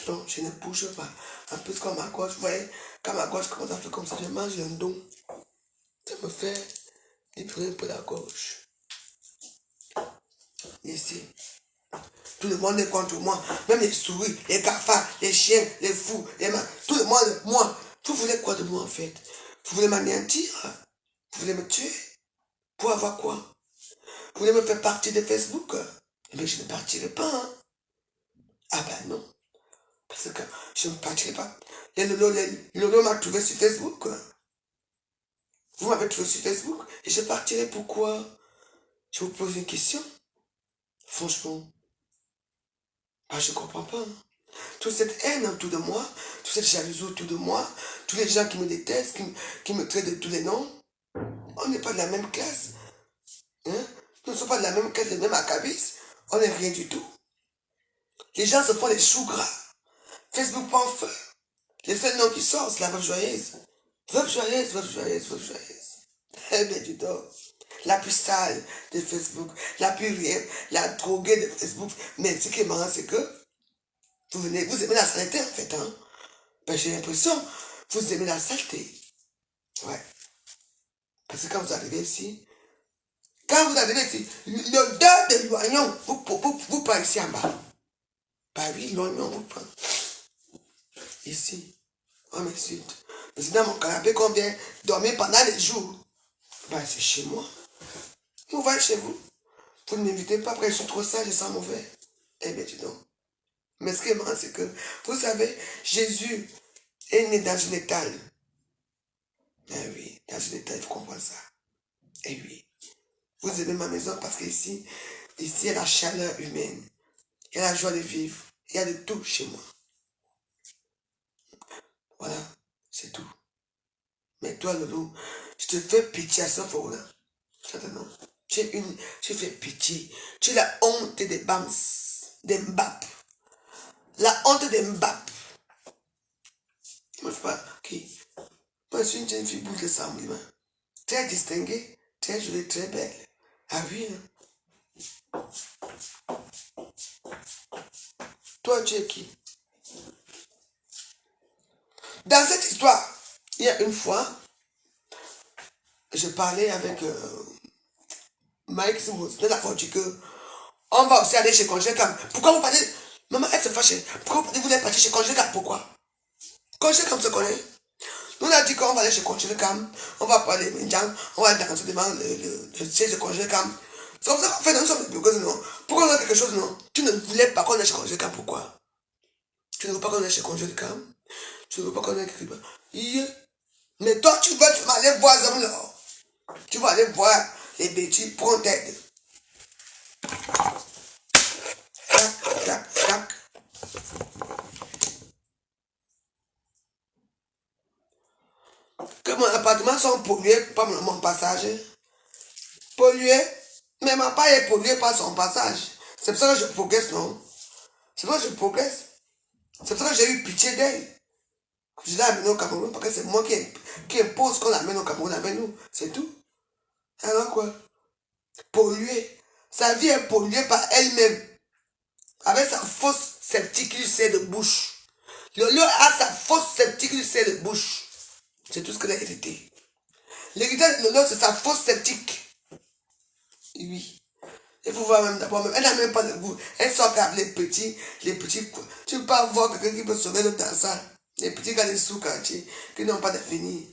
Donc, je ne bouge pas. En plus, comme ma gorge, vous voyez, quand ma gorge commence à faire comme ça, je mange un don. Ça me fait libérer un peu la gorge. Ici. Tout le monde est contre moi. Même les souris, les cafards, les chiens, les fous, les mains. Tout le monde, moi. Vous voulez quoi de moi en fait? Vous voulez m'anéantir? Vous voulez me tuer? Pour avoir quoi? Vous voulez me faire partir de Facebook? Mais je ne partirai pas. Hein? Ah ben non. Parce que je ne partirai pas. Lolo m'a trouvé sur Facebook. Vous m'avez trouvé sur Facebook. Et je partirai pourquoi? Je vous pose une question. Franchement. Ah, je ne comprends pas. Hein. Toute cette haine autour de moi, toute cette jalousie autour de moi, tous les gens qui me détestent, qui me traitent de tous les noms. On n'est pas de la même classe. Hein? Nous ne sommes pas de la même classe, le même acabit. On n'est rien du tout. Les gens se font les choux gras. Facebook prend feu. Les seuls noms qui sortent, c'est la veuve joyeuse. Veuve joyeuse, veuve joyeuse, veuve joyeuse. Eh bien, dis donc. La plus sale de Facebook, la plus rien, la droguée de Facebook. Mais ce qui est marrant, c'est que vous aimez la saleté en fait. Hein? Ben, j'ai l'impression, vous aimez la saleté. Ouais. Parce que quand vous arrivez ici, l'odeur de l'oignon vous prend ici en bas. Bah oui, l'oignon vous prend. Ici, on m'insulte. Mais c'est dans mon canapé qu'on vient dormir pendant les jours. Bah c'est chez moi. Vous voyez chez vous. Vous ne m'invitez pas, après je suis trop sale, je sens mauvais. Eh bien, dis donc. Mais ce qui est marrant, c'est que, vous savez, Jésus est né dans une étale. Eh oui, dans une étale, il faut comprendre ça. Eh oui. Vous aimez ma maison parce qu'ici, ici, il y a la chaleur humaine. Il y a la joie de vivre. Il y a de tout chez moi. Voilà, c'est tout. Mais toi, Lolo, je te fais pitié à ce moment-là. Maintenant, tu fais pitié. Tu es la honte des Bams, des Mbap. La honte des Mbap. Moi, je sais pas qui. Moi, je suis une jeune fille boule de semblement. Très distinguée, très jolie, très belle. Ah oui, hein? Toi, tu es qui? Dans cette histoire, il y a une fois, je parlais avec Mike Simons de la voiture que on va aussi aller chez Congé Cam. Pourquoi vous parlez? Maman, elle se fâche. Pourquoi vous voulez partir chez Congé Cam? Pourquoi? Congé Cam se connaît. Nous on a dit qu'on va aller chez Congé Cam. On va parler Mindjang. On va danser devant le siège de Congé Cam. C'est comme ça qu'on fait, nous sommes des blogueuses, non? Pourquoi on a quelque chose, non? Tu ne voulais pas qu'on aille chez Congé Cam. Pourquoi? Tu ne veux pas qu'on aille chez Congé Cam? Tu ne veux pas qu'on aille quelque part? Mais toi, tu veux aller voir les hommes là. Tu vas aller voir les bêtises, prends tête. Tac, tac, tac. Que mon appartement soit pollué par mon passage. Pollué. Mais ma part est polluée par son passage. C'est pour ça que je progresse, non? C'est pour ça que je progresse. C'est pour ça que j'ai eu pitié d'elle. Je l'ai amenée au Cameroun parce que c'est moi qui impose qu'on l'amène au Cameroun avec nous. C'est tout. Alors quoi? Polluée. Sa vie est polluée par elle-même. Avec sa fausse sceptique qui sert de bouche. Lolo a sa fausse sceptique qui sert de bouche. C'est tout ce que la hérité. L'héritage de Lolo, c'est sa fausse sceptique. Oui. Il faut voir même d'abord, elle n'a même pas de goût. Elle sort avec les petits. Tu peux pas voir quelqu'un qui peut sauver le dans ça. Les petits gars des sous-quartiers qui n'ont pas d'avenir.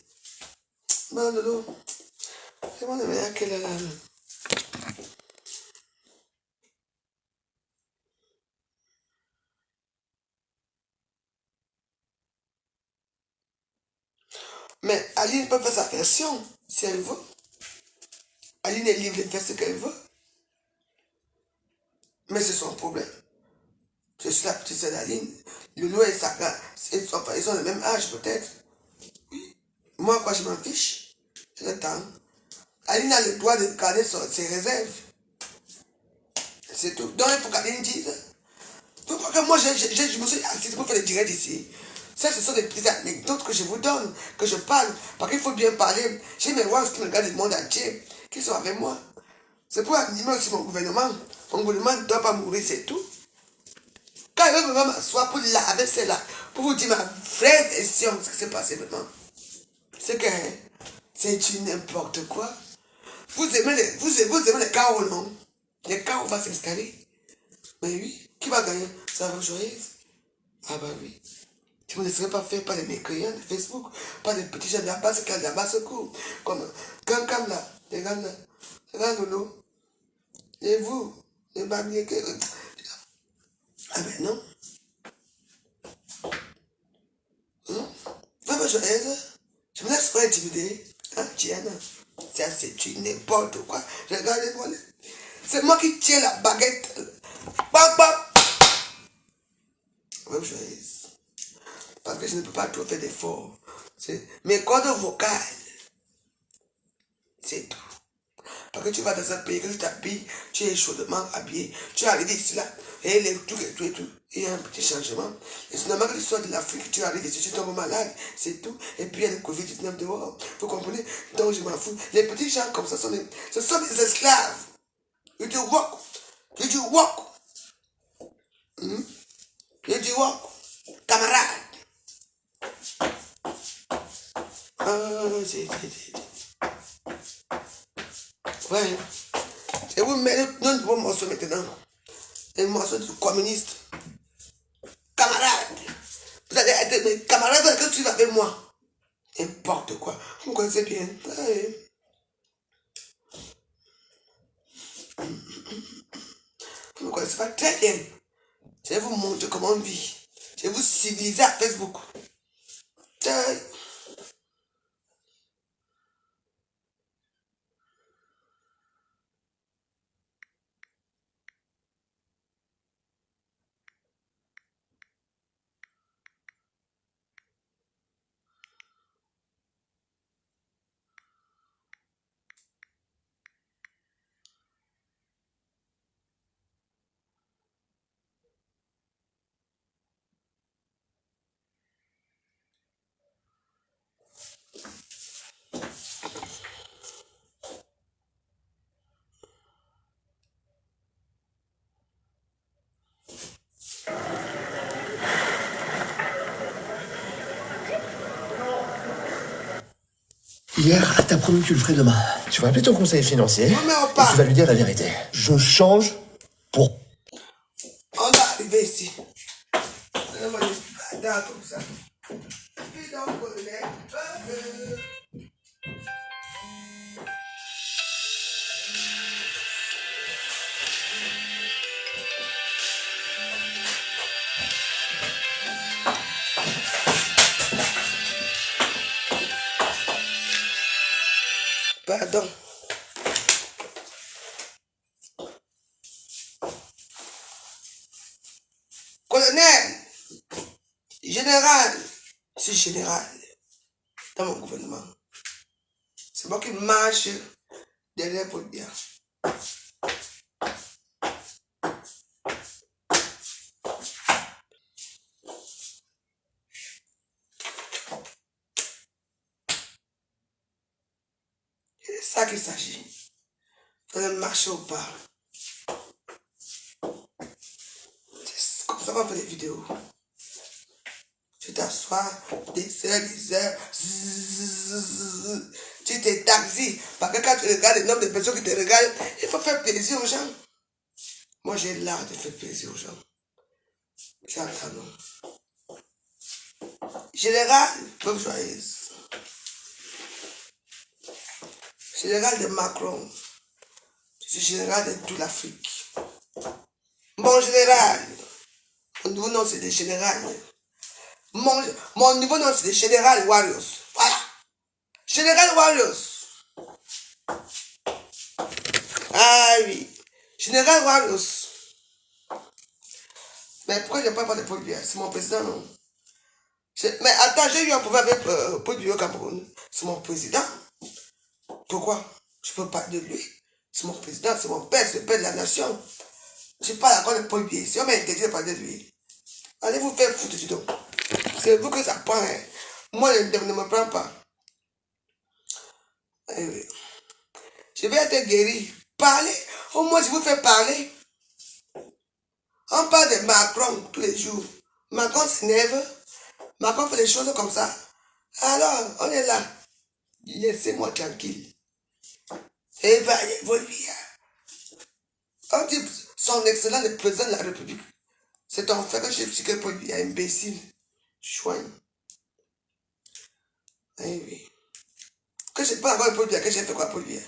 Bon, Lolo, c'est bon de manière qu'elle est là. Mais Aline peut faire sa version, si elle veut. Aline est libre de faire ce qu'elle veut. Mais c'est son problème. Je suis la petite sœur d'Aline. Lolo et Saka, ils ont le même âge peut-être. Moi, quoi, je m'en fiche. J'ai le temps. Aline a le droit de garder ses réserves. C'est tout. Donc, il faut qu'Aline dise. Pourquoi que moi, je me suis assise pour faire des directs ici. Ça, ce sont des petites anecdotes que je vous donne, que je parle. Parce qu'il faut bien parler. J'ai mes voix qui me regardent du monde entier, qui sont avec moi. C'est pour animer aussi mon gouvernement. Mon gouvernement ne doit pas mourir, c'est tout. Quand je vais vraiment m'asseoir pour laver celle-là, pour vous dire ma vraie question, ce qui s'est passé vraiment. C'est que c'est du n'importe quoi. Vous aimez les chaos, non? Les chaos vont s'installer. Mais oui, qui va gagner? Ça va joyeuse. Ah bah oui. Je ne me laisserai pas faire par les mécréants de Facebook, par les petits gens d'Abbas qui ont d'Abbas secours. Comme Kankam là, les gars là, les gars Lolo. Et vous, les babiers que. Ah ben non. Vraiment joyeuse. Je me laisse pas intimider. Hein, Tiana. Ça c'est du n'importe quoi. Regardez-moi là. C'est moi qui tiens la baguette. Bam bam. Vraiment joyeuse. Parce que je ne peux pas trop faire d'efforts. Mes cordes vocales, c'est tout. Parce que tu vas dans un pays, que tu t'habilles, tu es chaudement habillé, tu arrives ici là, et les trucs et tout et tout. Il y a un petit changement. Et c'est normal que tu sois de l'Afrique, tu arrives ici, tu tombes malade, c'est tout. Et puis il y a le Covid-19 dehors. Vous comprenez? Donc je m'en fous. Les petits gens comme ça ce sont des esclaves. You do walk. You do walk. You do walk. Camarade. C'est. Ouais. Je vous mets un nouveau morceau maintenant. Un morceau du communiste. Camarade. Vous allez être mes camarades que tu vas avec moi. N'importe quoi. Vous me connaissez bien. Ouais. Vous ne me connaissez pas très bien. Je vais vous montrer comment on vit. Je vais vous civiliser à Facebook. Ouais. Hier, t'as promis que tu le ferais demain. Tu vas appeler ton conseiller financier Non, mais on et part. tu vas lui dire la vérité. Je change pour... On va arriver ici. On va les bâtards comme ça. Puis donc, on les Pardon. Colonel, général, c'est général dans mon gouvernement. C'est moi qui marche derrière pour le bien. C'est de ça qu'il s'agit. Vous allez marcher ou pas. C'est comme ça va faire des vidéos. Tu t'assois, des heures, tu t'es taxi. Parce que quand tu regardes le nombre de personnes qui te regardent, il faut faire plaisir aux gens. Moi, j'ai l'art de faire plaisir aux gens. J'entends, non. Général, peuple joyeuse. Général de Macron. Je suis général de toute l'Afrique. Mon général. Mon nouveau nom, c'est des générales. Mon nouveau nom, c'est des Général Warriors. Voilà. Général Warriors. Ah oui. Général Warriors. Mais pourquoi je ne parle pas de Paul Biya? C'est mon président, non? Mais attends, j'ai eu un problème avec Paul Biya au Cameroun. C'est mon président. Pourquoi? Je peux parler de lui. C'est mon président, c'est mon père, c'est le père de la nation. Je parle encore de Paul Biya. Si on m'a interdit de parler de lui, allez vous faire foutre du dos. C'est vous que ça prend. Hein. Moi, je ne me prends pas. Je vais être guéri. Parlez. Au moins, je vous fais parler. On parle de Macron tous les jours. Macron s'énerve. Macron fait des choses comme ça. Alors, on est là. Laissez-moi tranquille. Et va évoluer. On dit son excellence le président de la République. C'est un fait que j'ai expliqué pour lui, imbécile. Chouin. Eh oui. Que je parle encore pour lui, que j'ai fait quoi pour lui?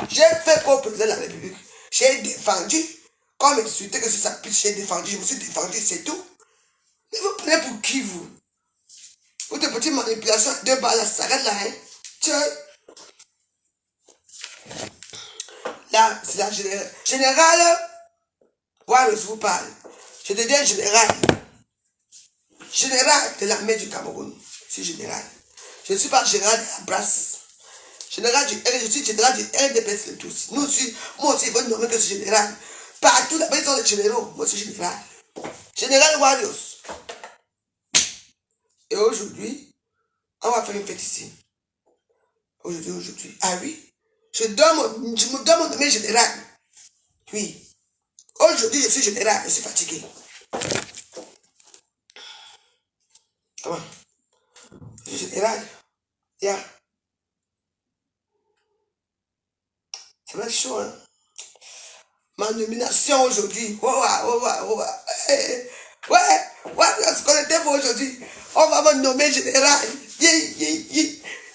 J'ai fait quoi au président de la République? J'ai défendu. Comme insulté que c'est sa pute, j'ai défendu. Je me suis défendu, c'est tout. Mais vous prenez pour qui, vous? Pour des petites manipulations, 2 balles, ça s'arrête là, hein? Tiens. Là, c'est la générale. Générale, voilà, je vous parle. Je deviens général. Général de l'armée du Cameroun. Je suis général. Je ne suis pas général de la brasse. Général du R, je suis général du RDPS le tous. Nous aussi, moi aussi, ils vont nommer que je suis général. Partout là-bas, ils sont les généraux. Moi, je suis général. Général Warriors. Et aujourd'hui, on va faire une fête ici. Aujourd'hui. Ah oui. Je me donne mon nom général. Oui. Aujourd'hui, je suis général. Je suis fatigué. Comment? Je suis général. Yeah. Ça va être chaud, hein? Ma nomination aujourd'hui. Ouais, ce qu'on était pour aujourd'hui. On va me nommer général.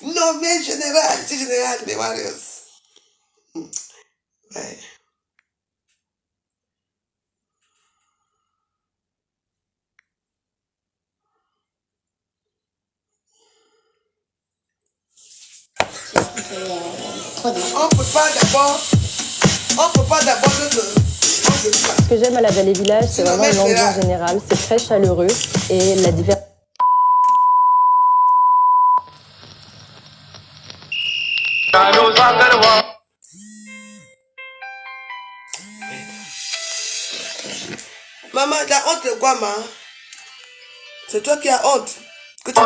Nommé général. C'est général des Warriors. Ouais. On peut pas d'abord notre... Ce que j'aime à la Vallée Village, c'est vraiment l'ambiance générale. C'est très chaleureux et la diversité. Maman, la honte de quoi, maman? C'est toi qui as honte. Que tu...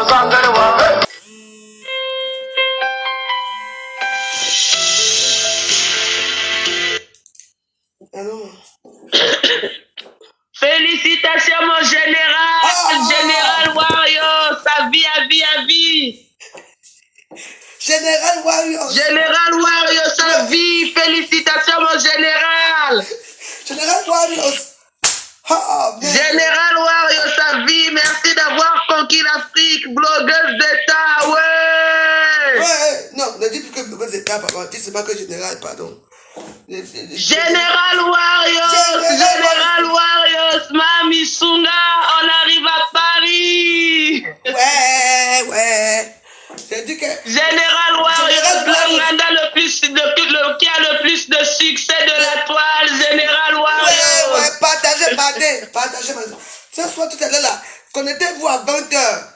Félicitations mon général, Général Warriors, à vie. Général Warriors. Général Warriors, à vie, félicitations mon général. Général Warriors. Oh, Général Warriors, à vie, merci d'avoir conquis l'Afrique, blogueuse d'État, ouais. Ouais, non, ne dis plus que blogueuse d'État, papa, dis seulement que général, pardon. Général Warriors, Mami Sunga, on arrive à Paris. Ouais. J'ai dit que... Général Warriors, l'Anganda qui a le plus de succès de la toile, Général Warriors. Ouais, partagez. Ce soir, tout à l'heure, là, connectez-vous à 20h.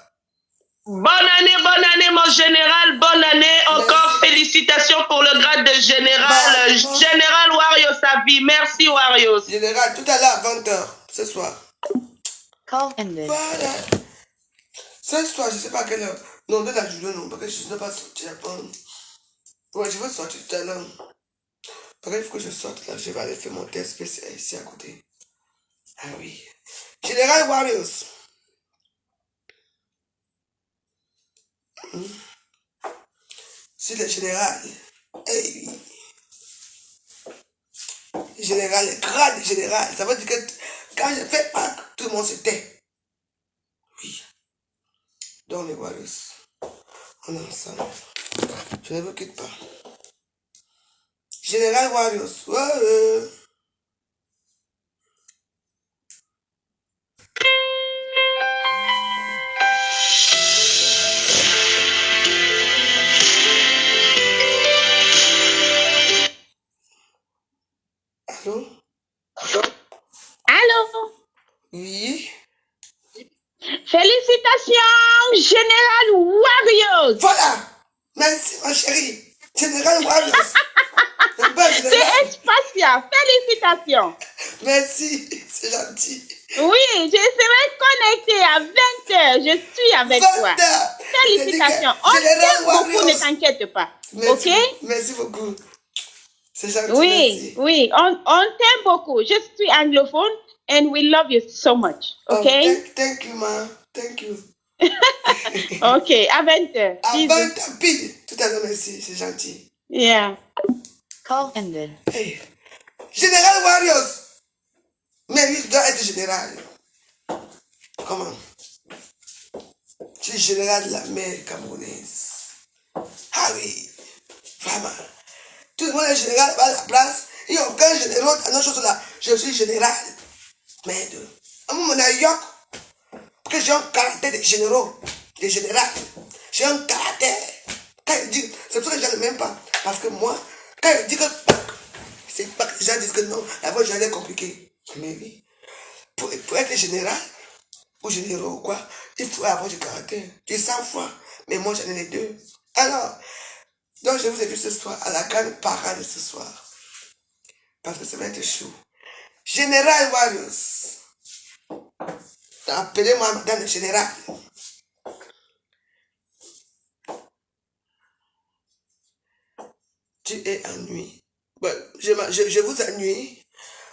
Bonne année, mon général, bonne année. Encore félicitations pour le grade de général. Général Warriors, sa vie. Merci, Warriors. Général, tout à l'heure à 20h, ce soir. Call ended. Voilà. Ce soir, je ne sais pas à quelle heure. Non, de la journée, non, parce que je ne vais pas sortir. Ouais, je vais sortir tout à l'heure. Parce qu'il faut que je sorte là, je vais aller faire mon test spécial ici à côté. Ah oui. Général Warriors. C'est le général. Hey. Le général, le grade général. Ça veut dire que quand je fais pas, tout le monde se tait. Oui. Donc les Warriors. On est ensemble. Je ne vous quitte pas. Général Warriors. Ouais. Allô? Allô? Oui. Félicitations, Général Warriors. Voilà. Merci, ma chérie. Général Warriors. Un bon C'est général. Espacia. Félicitations. Merci. C'est gentil. Oui, je serai connectée à 20h. Je suis avec toi. Félicitations. On t'aime beaucoup, ne t'inquiète pas. Merci, Ok? merci beaucoup. C'est gentil, Oui, merci. oui, on t'aime beaucoup. Je suis anglophone and we love you so much. Oh, Ok? thank you, ma. Thank you. Ok, à 20h. Avant ta pile. Tout à l'heure, merci. C'est gentil. Yeah. Call ended. Hey. Général Warriors. Mais lui doit être général. Comment? Je suis général de la mer camerounaise. Ah oui. Vraiment. Tout le monde est général à la place. Il n'y a aucun général à nos choses là. Je suis général. Mais à mon ayoc, parce que j'ai un caractère de généraux, de général. J'ai un caractère. Quand il dit, c'est pour ça que je n'aime même pas. Parce que moi, quand il dit que c'est pas que les gens disent que non, la voix est compliquée. Mais oui, pour être général, ou généraux ou quoi, il faut avoir du caractère, du sang-froid. Mais moi, j'en ai les deux. Alors, donc je vous ai vu ce soir à la grande parade ce soir. Parce que ça va être chaud. Général Warriors. Appelez-moi madame le général. Tu es ennuyé. Bon, je vous ennuie.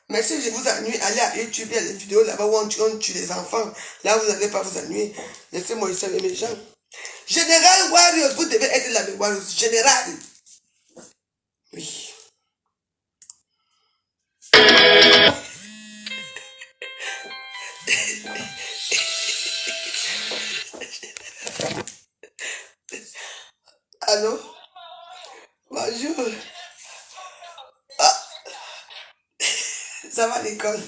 Mais si je vous ennuie, allez à YouTube, il y a les vidéos là-bas où on tue les enfants. Là, vous n'allez pas vous ennuyer. Laissez-moi ici avec mes gens. Général Warriors, vous devez être là, mais Warriors. Général. Oui. Allô? Bonjour. Ah. Ça va l'école?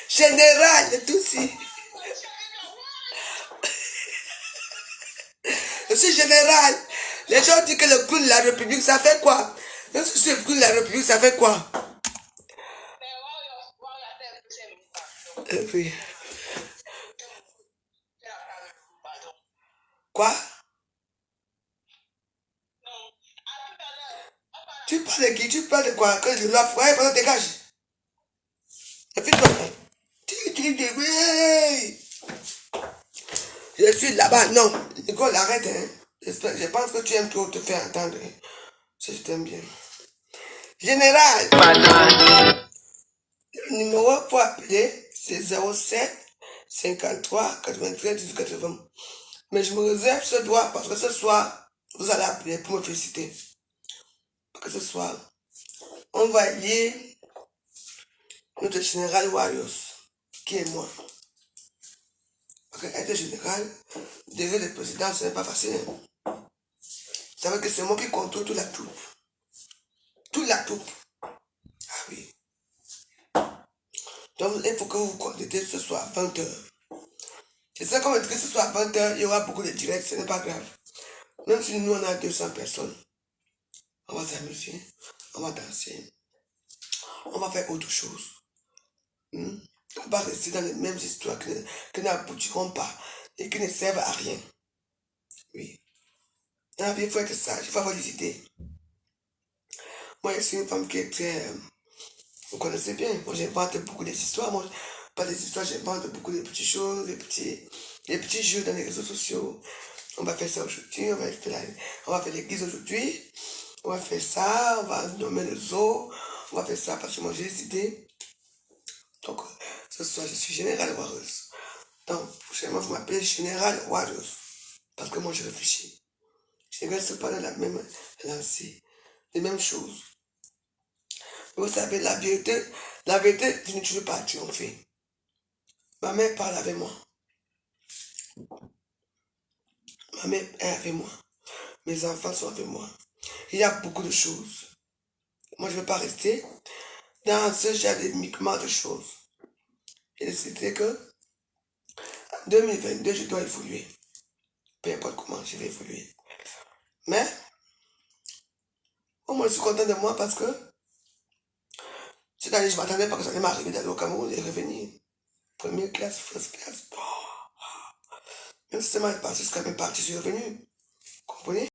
Général de tout si. Je suis général. Les gens disent que le clown de la République, ça fait quoi? Même si c'est le clown de la République, ça fait quoi? Oui. Quoi? Tu parles de qui? Tu parles de quoi? Que je dois faire, pendant dégage. Et puis toi, je suis là-bas. Non, Nicole, arrête. Hein. Je pense que tu aimes trop te faire entendre. Hein. Ça, je t'aime bien. Général. Le numéro pour appeler, c'est 07 53 93 18 80. Mais je me réserve ce droit parce que ce soir, vous allez appeler pour me féliciter. Parce que ce soir, on va lire notre général Warriors, qui est moi. Parce qu'être général, derrière le président, ce n'est pas facile. Hein. Ça veut dire que c'est moi qui contrôle toute la troupe. Toute la troupe. Ah oui. Donc, il faut que vous contactez ce soir à 20h. Je sais qu'on va dire que ce soir à 20h, il y aura beaucoup de directs, ce n'est pas grave. Même si nous, on a 200 personnes, on va s'amuser, on va danser, on va faire autre chose. On va rester dans les mêmes histoires qui n'aboutiront pas et qui ne servent à rien. Oui. Dans la vie, il faut être sage, il faut avoir des idées. Moi, je suis une femme qui est très... vous connaissez bien, moi j'invente beaucoup des histoires. Moi, pas des histoires, j'invente beaucoup de petites choses, des petits jeux dans les réseaux sociaux. On va faire ça aujourd'hui, on va faire l'église aujourd'hui, on va faire ça, on va nommer le zoo, on va faire ça parce que moi j'ai des idées. Donc, Ce soir, je suis Général Warriors. Donc, prochainement, vous m'appelez Général Warriors. Parce que moi, je réfléchis. Je ne reste pas dans la même lancée. Les mêmes choses. Vous savez, la vérité, je ne veux pas triompher. Ma mère parle avec moi. Ma mère est avec moi. Mes enfants sont avec moi. Il y a beaucoup de choses. Moi, je ne veux pas rester dans ce genre uniquement de choses. J'ai décidé que en 2022, je dois évoluer. Peu importe comment, je vais évoluer. Mais, au moins, je suis content de moi parce que cette année, je ne m'attendais pas que ça allait m'arriver d'aller au Cameroun et revenir. Première classe, first class. Même si c'est mal parti, c'est quand même parti, je suis revenu. Vous comprenez?